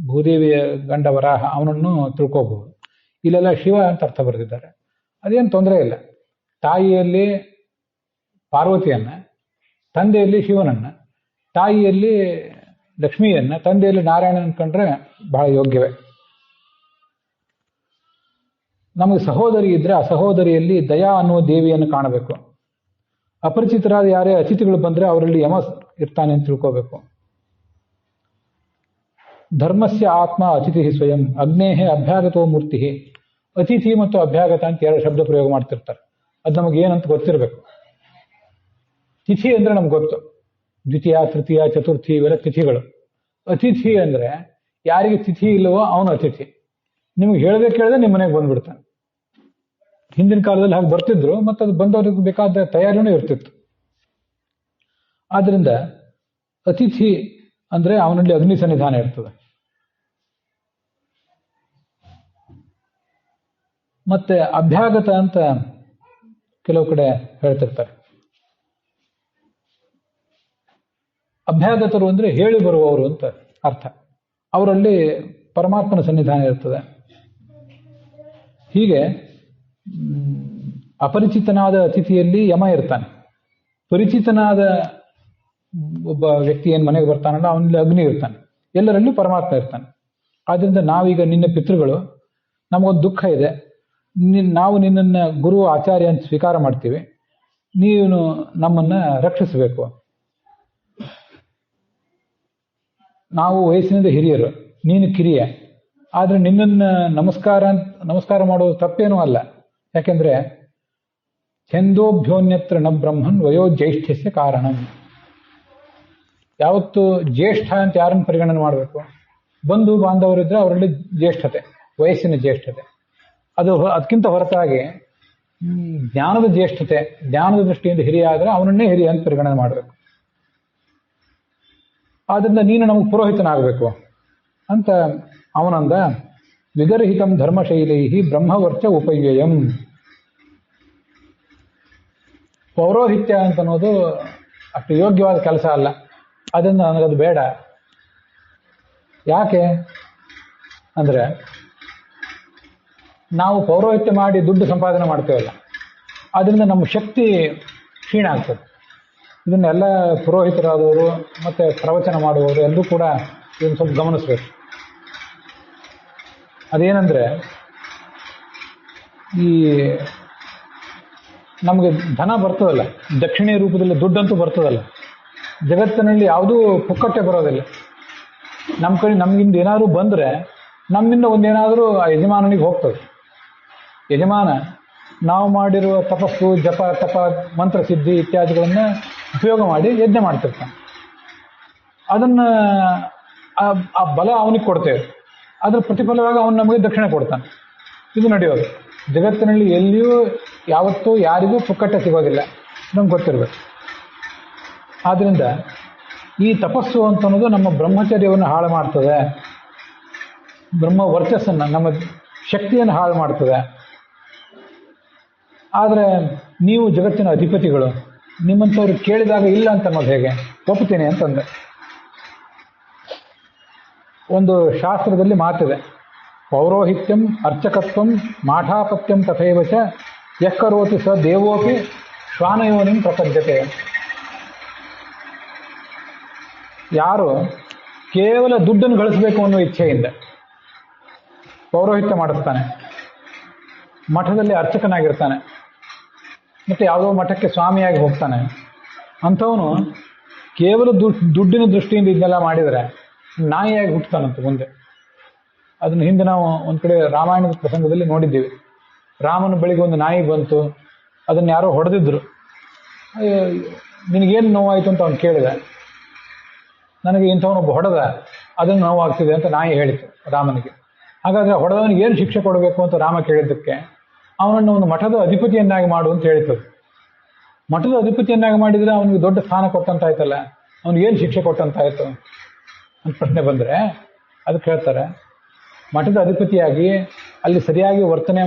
ಭೂದೇವಿಯ ಗಂಡ ವರಾಹ, ಅವನನ್ನು ತಿಳ್ಕೋಬಹುದು. ಇಲ್ಲೆಲ್ಲ ಶಿವ ಅಂತ ಅರ್ಥ ಬರೆದಿದ್ದಾರೆ. ಅದೇನು ತೊಂದರೆ ಇಲ್ಲ. ತಾಯಿಯಲ್ಲಿ ಪಾರ್ವತಿಯನ್ನ, ತಂದೆಯಲ್ಲಿ ಶಿವನನ್ನ, ತಾಯಿಯಲ್ಲಿ ಲಕ್ಷ್ಮಿಯನ್ನ, ತಂದೆಯಲ್ಲಿ ನಾರಾಯಣನ ಕಂಡ್ರೆ ಬಹಳ ಯೋಗ್ಯವೇ. ನಮಗೆ ಸಹೋದರಿ ಇದ್ರೆ ಆ ಸಹೋದರಿಯಲ್ಲಿ ದಯಾ ಅನ್ನುವ ದೇವಿಯನ್ನು ಕಾಣಬೇಕು. ಅಪರಿಚಿತರಾದ ಯಾರೇ ಅತಿಥಿಗಳು ಬಂದ್ರೆ ಅವರಲ್ಲಿ ಯಮ ಇರ್ತಾನೆ ಅಂತ ತಿಳ್ಕೋಬೇಕು. ಧರ್ಮಸ್ಯ ಆತ್ಮ ಅತಿಥಿ ಸ್ವಯಂ ಅಗ್ನೇಹೇ ಅಭ್ಯಾಗತೋ ಮೂರ್ತಿ. ಅತಿಥಿ ಮತ್ತು ಅಭ್ಯಾಗತ ಅಂತ ಎರಡು ಶಬ್ದ ಪ್ರಯೋಗ ಮಾಡ್ತಿರ್ತಾರೆ. ಅದು ನಮಗೆ ಏನಂತ ಗೊತ್ತಿರಬೇಕು. ತಿಥಿ ಅಂದ್ರೆ ನಮ್ಗೆ ಗೊತ್ತು, ದ್ವಿತೀಯ ತೃತೀಯ ಚತುರ್ಥಿ ಇವೆಲ್ಲ ತಿಥಿಗಳು. ಅತಿಥಿ ಅಂದ್ರೆ ಯಾರಿಗೆ ತಿಥಿ ಇಲ್ಲವೋ ಅವನು ಅತಿಥಿ. ನಿಮ್ಗೆ ಹೇಳದೆ ಕೇಳದೆ ನಿಮ್ಮ ಮನೆಗೆ ಬಂದ್ಬಿಡ್ತಾನೆ. ಹಿಂದಿನ ಕಾಲದಲ್ಲಿ ಹಾಗೆ ಬರ್ತಿದ್ರು, ಮತ್ತು ಅದು ಬಂದವ್ರಿಗೆ ಬೇಕಾದ ತಯಾರಿನೂ ಇರ್ತಿತ್ತು. ಆದ್ರಿಂದ ಅತಿಥಿ ಅಂದ್ರೆ ಅವನಲ್ಲಿ ಅಗ್ನಿ ಸನ್ನಿಧಾನ ಇರ್ತದೆ. ಮತ್ತೆ ಅಭ್ಯಾಗತ ಅಂತ ಕೆಲವು ಕಡೆ ಹೇಳ್ತಿರ್ತಾರೆ. ಅಭ್ಯಾಗತರು ಅಂದ್ರೆ ಹೇಳಿ ಬರುವವರು ಅಂತ ಅರ್ಥ. ಅವರಲ್ಲಿ ಪರಮಾತ್ಮನ ಸನ್ನಿಧಾನ ಇರ್ತದೆ. ಹೀಗೆ ಅಪರಿಚಿತನಾದ ಅತಿಥಿಯಲ್ಲಿ ಯಮ ಇರ್ತಾನೆ. ಪರಿಚಿತನಾದ ಒಬ್ಬ ವ್ಯಕ್ತಿ ಏನ್ ಮನೆಗೆ ಬರ್ತಾನಲ್ಲ, ಅವನಲ್ಲಿ ಅಗ್ನಿ ಇರ್ತಾನೆ. ಎಲ್ಲರಲ್ಲಿ ಪರಮಾತ್ಮ ಇರ್ತಾನೆ. ಆದ್ರಿಂದ ನಾವೀಗ ನಿನ್ನ ಪಿತೃಗಳು, ನಮಗೊಂದು ದುಃಖ ಇದೆ, ನಾವು ನಿನ್ನನ್ನ ಗುರು ಆಚಾರ್ಯ ಅಂತ ಸ್ವೀಕಾರ ಮಾಡ್ತೀವಿ, ನೀನು ನಮ್ಮನ್ನ ರಕ್ಷಿಸಬೇಕು. ನಾವು ವಯಸ್ಸಿನಿಂದ ಹಿರಿಯರು, ನೀನು ಕಿರಿಯ. ಆದ್ರೆ ನಿನ್ನನ್ನ ನಮಸ್ಕಾರ ಮಾಡೋದು ತಪ್ಪೇನೂ ಅಲ್ಲ. ಯಾಕೆಂದ್ರೆ ಛಂದೋಭ್ಯೋನ್ಯತ್ರ ನ ಬ್ರಹ್ಮನ್ ವಯೋ ಜ್ಯೇಷ್ಠ್ಯಸ್ಯ ಕಾರಣಂ. ಯಾವತ್ತು ಜ್ಯೇಷ್ಠ ಅಂತ ಯಾರನ್ನು ಪರಿಗಣನೆ ಮಾಡಬೇಕು? ಬಂಧು ಬಾಂಧವರಿದ್ರೆ ಅವರಲ್ಲಿ ಜ್ಯೇಷ್ಠತೆ, ವಯಸ್ಸಿನ ಜ್ಯೇಷ್ಠತೆ. ಅದಕ್ಕಿಂತ ಹೊರತಾಗಿ ಜ್ಞಾನದ ಜ್ಯೇಷ್ಠತೆ, ಜ್ಞಾನದ ದೃಷ್ಟಿಯಿಂದ ಹಿರಿಯ ಆದರೆ ಅವನನ್ನೇ ಹಿರಿಯ ಅಂತ ಪರಿಗಣನೆ ಮಾಡಬೇಕು. ಆದ್ರಿಂದ ನೀನು ನಮಗೆ ಪುರೋಹಿತನಾಗಬೇಕು ಅಂತ ಅವನಂದ. ವಿಗರ್ಹಿತಂ ಧರ್ಮಶೈಲೈ ಬ್ರಹ್ಮವರ್ಚ ಉಪವ್ಯಯಂ. ಪೌರೋಹಿತ್ಯ ಅಂತ ಅನ್ನೋದು ಅಷ್ಟು ಯೋಗ್ಯವಾದ ಕೆಲಸ ಅಲ್ಲ, ಅದರಿಂದ ನನಗದು ಬೇಡ. ಯಾಕೆ ಅಂದರೆ, ನಾವು ಪೌರೋಹಿತ್ಯ ಮಾಡಿ ದುಡ್ಡು ಸಂಪಾದನೆ ಮಾಡ್ತೇವಲ್ಲ, ಅದರಿಂದ ನಮ್ಮ ಶಕ್ತಿ ಕ್ಷೀಣ ಆಗ್ತದೆ. ಇದನ್ನೆಲ್ಲ ಪುರೋಹಿತರಾದವರು ಮತ್ತು ಪ್ರವಚನ ಮಾಡುವವರು ಎಲ್ಲರೂ ಕೂಡ ಇದನ್ನು ಸ್ವಲ್ಪ ಗಮನಿಸಬೇಕು. ಅದೇನೆಂದರೆ, ಈ ನಮಗೆ ಧನ ಬರ್ತದಲ್ಲ, ದಕ್ಷಿಣೆ ರೂಪದಲ್ಲಿ ದುಡ್ಡಂತೂ ಬರ್ತದಲ್ಲ, ಜಗತ್ತಿನಲ್ಲಿ ಯಾವುದೂ ಪುಕ್ಕಟ್ಟೆ ಬರೋದಿಲ್ಲ. ನಮ್ಮ ಕಡೆ ನಮಗಿಂದ ಏನಾದರೂ ಬಂದರೆ ನಮ್ಮಿಂದ ಒಂದೇನಾದರೂ ಆ ಯಜಮಾನನಿಗೆ ಹೋಗ್ತದೆ. ಯಜಮಾನ ನಾವು ಮಾಡಿರುವ ತಪಸ್ಸು, ಜಪ, ತಪ, ಮಂತ್ರಸಿದ್ಧಿ ಇತ್ಯಾದಿಗಳನ್ನು ಉಪಯೋಗ ಮಾಡಿ ಯಜ್ಞ ಮಾಡ್ತಿರ್ತಾನೆ. ಅದನ್ನು ಆ ಬಲ ಅವನಿಗೆ ಕೊಡ್ತೇವೆ, ಅದರ ಪ್ರತಿಫಲವಾಗಿ ಅವನು ನಮಗೆ ದಕ್ಷಿಣೆ ಕೊಡ್ತಾನೆ. ಇದು ನಡೆಯೋದು. ಜಗತ್ತಿನಲ್ಲಿ ಎಲ್ಲಿಯೂ ಯಾವತ್ತೂ ಯಾರಿಗೂ ಪುಕ್ಕಟ್ಟೆ ಸಿಗೋದಿಲ್ಲ, ನಮ್ಗೆ ಗೊತ್ತಿರಬೇಕು. ಆದ್ದರಿಂದ ಈ ತಪಸ್ಸು ಅಂತ ಅನ್ನೋದು ನಮ್ಮ ಬ್ರಹ್ಮಚರ್ಯವನ್ನು ಹಾಳು ಮಾಡ್ತದೆ, ಬ್ರಹ್ಮ ವರ್ಚಸ್ಸನ್ನು, ನಮ್ಮ ಶಕ್ತಿಯನ್ನು ಹಾಳು ಮಾಡ್ತದೆ. ಆದರೆ ನೀವು ಜಗತ್ತಿನ ಅಧಿಪತಿಗಳು, ನಿಮ್ಮಂಥವ್ರು ಕೇಳಿದಾಗ ಇಲ್ಲ ಅಂತ ಅನ್ನೋದು ಹೇಗೆ? ಒಪ್ತೀನಿ ಅಂತಂದೆ. ಒಂದು ಶಾಸ್ತ್ರದಲ್ಲಿ ಮಾತಿದೆ, ಪೌರೋಹಿತ್ಯಂ ಅರ್ಚಕತ್ವಂ ಮಾಠಾಪತ್ಯಂ ತಥೈವ ಚ ಯಃ ಕರೋತಿ ಸ ದೇವೋಪಿ ಶ್ವಾನಯೋನಿಂ ಪ್ರಪದ್ಯತೆ. ಯಾರು ಕೇವಲ ದುಡ್ಡನ್ನು ಗಳಿಸಬೇಕು ಅನ್ನೋ ಇಚ್ಛೆಯಿಂದ ಪೌರೋಹಿತ್ಯ ಮಾಡಿಸ್ತಾನೆ, ಮಠದಲ್ಲಿ ಅರ್ಚಕನಾಗಿರ್ತಾನೆ, ಮತ್ತು ಯಾವುದೋ ಮಠಕ್ಕೆ ಸ್ವಾಮಿಯಾಗಿ ಹೋಗ್ತಾನೆ, ಅಂಥವನು ಕೇವಲ ದುಡ್ಡಿನ ದೃಷ್ಟಿಯಿಂದ ಇದನ್ನೆಲ್ಲ ಮಾಡಿದರೆ ನಾಯಿಯಾಗಿ ಹುಟ್ಟುತ್ತಾನಂತೆ ಮುಂದೆ. ಅದನ್ನು ಹಿಂದೆ ನಾವು ಒಂದು ಕಡೆ ರಾಮಾಯಣದ ಪ್ರಸಂಗದಲ್ಲಿ ನೋಡಿದ್ದೀವಿ. ರಾಮನ ಬಳಿಗೆ ಒಂದು ನಾಯಿ ಬಂತು, ಅದನ್ನು ಯಾರೋ ಹೊಡೆದಿದ್ರು. ನಿನಗೇನು ನೋವಾಯಿತು ಅಂತ ಅವನು ಕೇಳಿದೆ. ನನಗೆ ಇಂಥವನೊಬ್ಬ ಹೊಡೆದ, ಅದನ್ನು ನೋವಾಗ್ತಿದೆ ಅಂತ ನಾಯಿ ಹೇಳಿತು ರಾಮನಿಗೆ. ಹಾಗಾದರೆ ಹೊಡೆದವನಿಗೆ ಏನು ಶಿಕ್ಷೆ ಕೊಡಬೇಕು ಅಂತ ರಾಮ ಕೇಳಿದ್ದಕ್ಕೆ ಅವನನ್ನು ಒಂದು ಮಠದ ಅಧಿಪತಿಯನ್ನಾಗಿ ಮಾಡು ಅಂತ ಹೇಳ್ತದೆ. ಮಠದ ಅಧಿಪತಿಯನ್ನಾಗಿ ಮಾಡಿದರೆ ಅವನಿಗೆ ದೊಡ್ಡ ಸ್ಥಾನ ಕೊಟ್ಟಂತಾಯ್ತಲ್ಲ, ಅವನಿಗೇನು ಶಿಕ್ಷೆ ಕೊಟ್ಟಂತಾಯ್ತು ಅಂತ ಪ್ರಶ್ನೆ ಬಂದರೆ ಅದಕ್ಕೆ ಹೇಳ್ತಾರೆ, ಮಠದ ಅಧಿಪತಿಯಾಗಿ ಅಲ್ಲಿ ಸರಿಯಾಗಿ ವರ್ತನೆ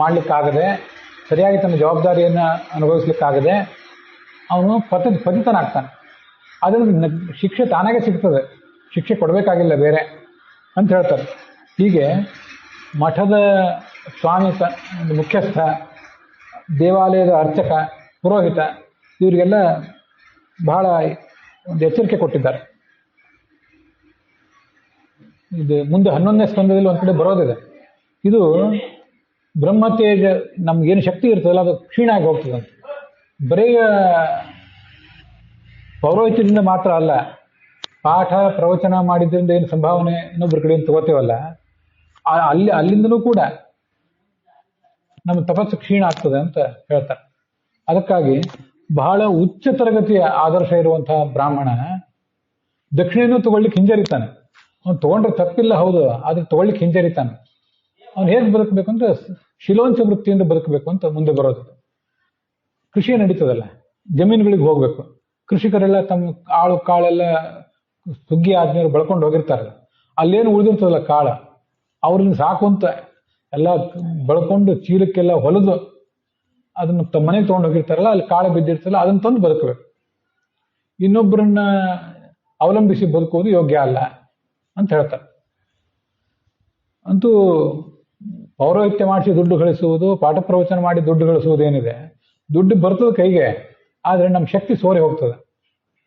ಮಾಡಲಿಕ್ಕಾಗದೆ, ಸರಿಯಾಗಿ ತನ್ನ ಜವಾಬ್ದಾರಿಯನ್ನು ಅನುಭವಿಸ್ಲಿಕ್ಕಾಗದೆ ಅವನು ಪತಿತನಾಗ್ತಾನೆ. ಅದರಿಂದ ಶಿಕ್ಷೆ ತಾನಾಗೆ ಸಿಗ್ತದೆ, ಶಿಕ್ಷೆ ಕೊಡಬೇಕಾಗಿಲ್ಲ ಬೇರೆ ಅಂತ ಹೇಳ್ತಾರೆ. ಹೀಗೆ ಮಠದ ಸ್ವಾಮಿ, ಮುಖ್ಯಸ್ಥ, ದೇವಾಲಯದ ಅರ್ಚಕ, ಪುರೋಹಿತ, ಇವರಿಗೆಲ್ಲ ಬಹಳ ಒಂದು ಎಚ್ಚರಿಕೆ ಕೊಟ್ಟಿದ್ದಾರೆ. ಇದು ಮುಂದೆ 11ನೇ ಸ್ಕಂದದಲ್ಲಿ ಒಂದು ಕಡೆ ಬರೋದಿದೆ. ಇದು ಬ್ರಹ್ಮತೇಜ, ನಮ್ಗೇನು ಶಕ್ತಿ ಇರ್ತದಲ್ಲ ಅದು ಕ್ಷೀಣ ಆಗಿ ಹೋಗ್ತದಂತೆ. ಬರೀ ಪೌರೋಹಿತ್ಯದಿಂದ ಮಾತ್ರ ಅಲ್ಲ, ಪಾಠ ಪ್ರವಚನ ಮಾಡಿದ್ರಿಂದ ಏನು ಸಂಭಾವನೆ ಇನ್ನೊಬ್ಬರ ಕಡೆಯಿಂದ ತಗೋತೇವಲ್ಲ, ಅಲ್ಲಿಂದಲೂ ಕೂಡ ನಮ್ಮ ತಪಸ್ಸು ಕ್ಷೀಣ ಆಗ್ತದೆ ಅಂತ ಹೇಳ್ತಾರೆ. ಅದಕ್ಕಾಗಿ ಬಹಳ ಉಚ್ಚ ತರಗತಿಯ ಆದರ್ಶ ಇರುವಂತಹ ಬ್ರಾಹ್ಮಣ ದಕ್ಷಿಣೆಯನ್ನು ತಗೊಳ್ಳಿಕ್ಕೆ ಹಿಂಜರಿತಾನೆ. ಅವನು ತಗೊಂಡ್ರೆ ತಪ್ಪಿಲ್ಲ, ಹೌದು, ಆದ್ರೆ ತಗೊಳ್ಳಿಕ್ಕೆ ಹಿಂಜರಿತಾನೆ. ಅವನು ಹೇಗೆ ಬದುಕಬೇಕು ಅಂದ್ರೆ ಶಿಲೋಂಚ ವೃತ್ತಿಯಿಂದ ಬದುಕಬೇಕು ಅಂತ ಮುಂದೆ ಬರೋದು. ಕೃಷಿ ನಡೀತದಲ್ಲ, ಜಮೀನುಗಳಿಗೆ ಹೋಗ್ಬೇಕು. ಕೃಷಿಕರೆಲ್ಲ ತಮ್ಮ ಕಾಳೆಲ್ಲ ಸುಗ್ಗಿ ಆದ್ಮೇಲೆ ಬಳ್ಕೊಂಡು ಹೋಗಿರ್ತಾರಲ್ಲ, ಅಲ್ಲೇನು ಉಳಿದಿರ್ತದಲ್ಲ ಕಾಳು, ಅವ್ರನ್ನ ಸಾಕು ಅಂತ ಎಲ್ಲ ಬಳ್ಕೊಂಡು ಚೀಲಕ್ಕೆಲ್ಲ ಹೊಲಿದು ಅದನ್ನು ತಮ್ಮ ಮನೆಗೆ ತೊಗೊಂಡು ಹೋಗಿರ್ತಾರಲ್ಲ, ಅಲ್ಲಿ ಕಾಳು ಬಿದ್ದಿರ್ತಲ್ಲ, ಅದನ್ನು ತಂದು ಬದುಕಬೇಕು. ಇನ್ನೊಬ್ಬರನ್ನ ಅವಲಂಬಿಸಿ ಬದುಕುವುದು ಯೋಗ್ಯ ಅಲ್ಲ ಅಂತ ಹೇಳ್ತಾರೆ. ಅಂತೂ ಪೌರೋಹಿತ್ಯ ಮಾಡಿಸಿ ದುಡ್ಡು ಗಳಿಸುವುದು, ಪಾಠ ಪ್ರವಚನ ಮಾಡಿ ದುಡ್ಡು ಗಳಿಸುವುದು ಏನಿದೆ, ದುಡ್ಡು ಬರ್ತದೆ ಕೈಗೆ, ಆದರೆ ನಮ್ಮ ಶಕ್ತಿ ಸೋರಿ ಹೋಗ್ತದೆ.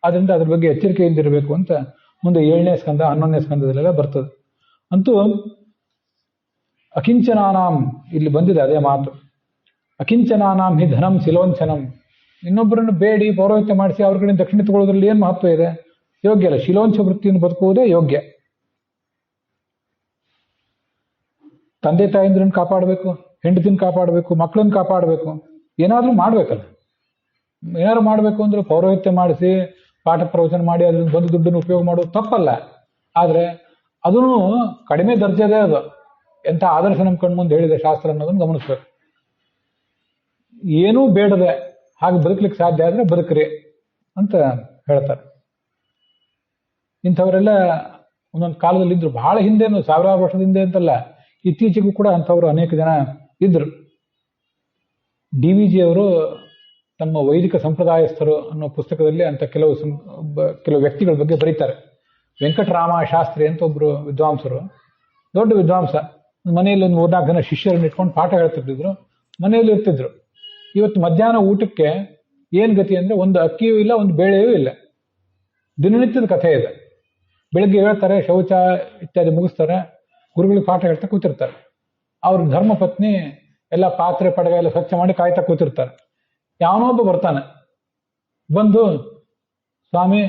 ಆದ್ದರಿಂದ ಅದ್ರ ಬಗ್ಗೆ ಎಚ್ಚರಿಕೆಯಿಂದಿರಬೇಕು ಅಂತ ಮುಂದೆ 7ನೇ ಸ್ಕಂದ 11ನೇ ಸ್ಕಂದದಲ್ಲೆಲ್ಲ ಬರ್ತದೆ. ಅಂತೂ ಅಕಿಂಚನಾನಾಂ, ಇಲ್ಲಿ ಬಂದಿದೆ ಅದೇ ಮಾತು, ಅಕಿಂಚನಾನಾಂ ಹಿ ಧನಂ ಶಿಲೋಂಚನಂ. ಇನ್ನೊಬ್ಬರನ್ನು ಬೇಡಿ ಪೌರೋಹಿತ್ಯ ಮಾಡಿಸಿ ಅವ್ರ ಕಡೆ ದಕ್ಷಿಣೆ ತಗೊಳ್ಳೋದ್ರಲ್ಲಿ ಏನು ಮಹತ್ವ ಇದೆ? ಯೋಗ್ಯ ಅಲ್ಲ. ಶಿಲೋಂಚ ವೃತ್ತಿಯನ್ನು ಬದುಕುವುದೇ ಯೋಗ್ಯ. ತಂದೆ ತಾಯಿಂದ್ರನ್ನ ಕಾಪಾಡಬೇಕು, ಹೆಂಡತಿನ ಕಾಪಾಡಬೇಕು, ಮಕ್ಕಳನ್ನ ಕಾಪಾಡಬೇಕು, ಏನಾದರೂ ಮಾಡ್ಬೇಕಲ್ಲ. ಏನಾದ್ರು ಮಾಡಬೇಕು ಅಂದ್ರೆ ಪೌರೋಹಿತ್ಯ ಮಾಡಿಸಿ ಪಾಠ ಪ್ರವಚನ ಮಾಡಿ ಅದರಿಂದ ಬಂದು ದುಡ್ಡನ್ನು ಉಪಯೋಗ ಮಾಡೋದು ತಪ್ಪಲ್ಲ. ಆದರೆ ಅದೂ ಕಡಿಮೆ ದರ್ಜೆದೇ. ಅದು ಎಂಥ ಆದರ್ಶ ನಮ್ಮ ಕಣ್ಮುಂದೆ ಹೇಳಿದೆ ಶಾಸ್ತ್ರ ಅನ್ನೋದನ್ನು ಗಮನಿಸ್ಬೇಕು. ಏನೂ ಬೇಡದೆ ಹಾಗೆ ಬದುಕಲಿಕ್ಕೆ ಸಾಧ್ಯ ಆದರೆ ಬದುಕ್ರಿ ಅಂತ ಹೇಳ್ತಾರೆ. ಇಂಥವರೆಲ್ಲ ಒಂದೊಂದು ಕಾಲದಲ್ಲಿ ಇದ್ರು. ಬಹಳ ಹಿಂದೆನು, ಸಾವಿರಾರು ವರ್ಷದ ಹಿಂದೆ ಅಂತಲ್ಲ, ಇತ್ತೀಚೆಗೂ ಕೂಡ ಅಂಥವ್ರು ಅನೇಕ ಜನ ಇದ್ರು. DVG ಅವರು ತಮ್ಮ ವೈದಿಕ ಸಂಪ್ರದಾಯಸ್ಥರು ಅನ್ನೋ ಪುಸ್ತಕದಲ್ಲಿ ಅಂತ ಕೆಲವು ವ್ಯಕ್ತಿಗಳ ಬಗ್ಗೆ ಬರೀತಾರೆ. ವೆಂಕಟರಾಮ ಶಾಸ್ತ್ರಿ ಅಂತ ಒಬ್ರು ವಿದ್ವಾಂಸರು, ದೊಡ್ಡ ವಿದ್ವಾಂಸ. ಮನೆಯಲ್ಲಿ ಒಂದು 3-4 ಜನ ಶಿಷ್ಯರನ್ನ ಇಟ್ಕೊಂಡು ಪಾಠ ಹೇಳ್ತಿದ್ರು, ಮನೆಯಲ್ಲಿ ಇರ್ತಿದ್ರು. ಇವತ್ತು ಮಧ್ಯಾಹ್ನ ಊಟಕ್ಕೆ ಏನು ಗತಿ ಅಂದರೆ ಒಂದು ಅಕ್ಕಿಯೂ ಇಲ್ಲ, ಒಂದು ಬೇಳೆಯೂ ಇಲ್ಲ. ದಿನನಿತ್ಯದ ಕಥೆ ಇದೆ. ಬೆಳಗ್ಗೆ ಹೇಳ್ತಾರೆ, ಶೌಚ ಇತ್ಯಾದಿ ಮುಗಿಸ್ತಾರೆ, ಗುರುಗಳಿಗೆ ಪಾಠ ಹೇಳ್ತಾ ಕೂತಿರ್ತಾರೆ. ಅವ್ರ ಧರ್ಮಪತ್ನಿ ಎಲ್ಲ ಪಾತ್ರೆ ಪಡಗ ಎಲ್ಲ ಸ್ವಚ್ಛ ಮಾಡಿ ಕಾಯ್ತಾ ಕೂತಿರ್ತಾರೆ. ಯಾವನೊಬ್ಬ ಬರ್ತಾನೆ, ಬಂದು ಸ್ವಾಮಿ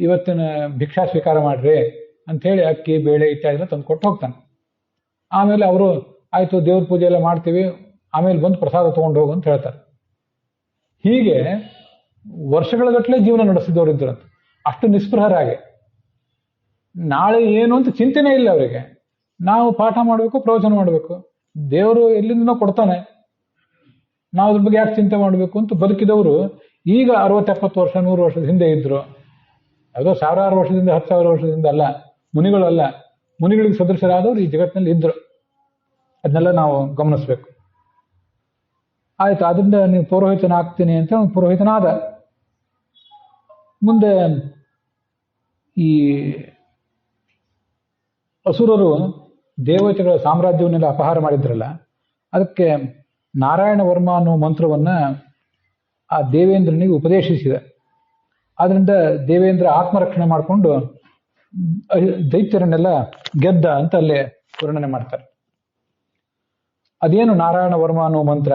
ಇವತ್ತಿನ ಭಿಕ್ಷಾ ಸ್ವೀಕಾರ ಮಾಡ್ರಿ ಅಂಥೇಳಿ ಅಕ್ಕಿ ಬೇಳೆ ಇತ್ಯಾದಿ ಎಲ್ಲ ತಂದು ಕೊಟ್ಟು ಹೋಗ್ತಾನೆ. ಆಮೇಲೆ ಅವರು ಆಯಿತು ದೇವ್ರ ಪೂಜೆ ಎಲ್ಲ ಮಾಡ್ತೀವಿ, ಆಮೇಲೆ ಬಂದು ಪ್ರಸಾದ ತೊಗೊಂಡು ಹೋಗು ಅಂತ ಹೇಳ್ತಾರೆ. ಹೀಗೆ ವರ್ಷಗಳಗಟ್ಟಲೆ ಜೀವನ ನಡೆಸಿದವರು ಇದ್ರಂತೆ. ಅಷ್ಟು ನಿಸ್ಪೃಹರಾಗಿ, ನಾಳೆ ಏನು ಅಂತ ಚಿಂತೆನೇ ಇಲ್ಲ ಅವರಿಗೆ. ನಾವು ಪಾಠ ಮಾಡಬೇಕು, ಪ್ರವಚನ ಮಾಡಬೇಕು, ದೇವರು ಎಲ್ಲಿಂದನೋ ಕೊಡ್ತಾನೆ, ನಾವು ಅದ್ರ ಬಗ್ಗೆ ಯಾಕೆ ಚಿಂತೆ ಮಾಡಬೇಕು ಅಂತ ಬದುಕಿದವರು ಈಗ 60-70 ವರ್ಷ 100 ವರ್ಷದ ಹಿಂದೆ ಇದ್ರು. ಯಾವುದೋ ಸಾವಿರಾರು ವರ್ಷದಿಂದ 10,000 ವರ್ಷದಿಂದ ಅಲ್ಲ, ಮುನಿಗಳಲ್ಲ, ಮುನಿಗಳಿಗೆ ಸದೃಶರಾದವರು ಈ ಜಗತ್ತಿನಲ್ಲಿ ಇದ್ರು. ಅದನ್ನೆಲ್ಲ ನಾವು ಗಮನಿಸ್ಬೇಕು. ಆಯ್ತು, ಅದರಿಂದ ನೀವು ಪುರೋಹಿತನ ಆಗ್ತೀನಿ ಅಂತ ಪುರೋಹಿತನಾದ. ಮುಂದೆ ಈ ಅಸುರರು ದೇವತೆಗಳ ಸಾಮ್ರಾಜ್ಯವನ್ನೆಲ್ಲ ಅಪಹಾರ ಮಾಡಿದ್ರಲ್ಲ, ಅದಕ್ಕೆ ನಾರಾಯಣ ವರ್ಮ ಅನ್ನೋ ಮಂತ್ರವನ್ನ ಆ ದೇವೇಂದ್ರನಿಗೆ ಉಪದೇಶಿಸಿದ. ಆದ್ರಿಂದ ದೇವೇಂದ್ರ ಆತ್ಮರಕ್ಷಣೆ ಮಾಡಿಕೊಂಡು ದೈತ್ಯರನ್ನೆಲ್ಲ ಗೆದ್ದ ಅಂತ ಅಲ್ಲೇ ವರ್ಣನೆ ಮಾಡ್ತಾರೆ. ಅದೇನು ನಾರಾಯಣ ವರ್ಮ ಅನ್ನೋ ಮಂತ್ರ,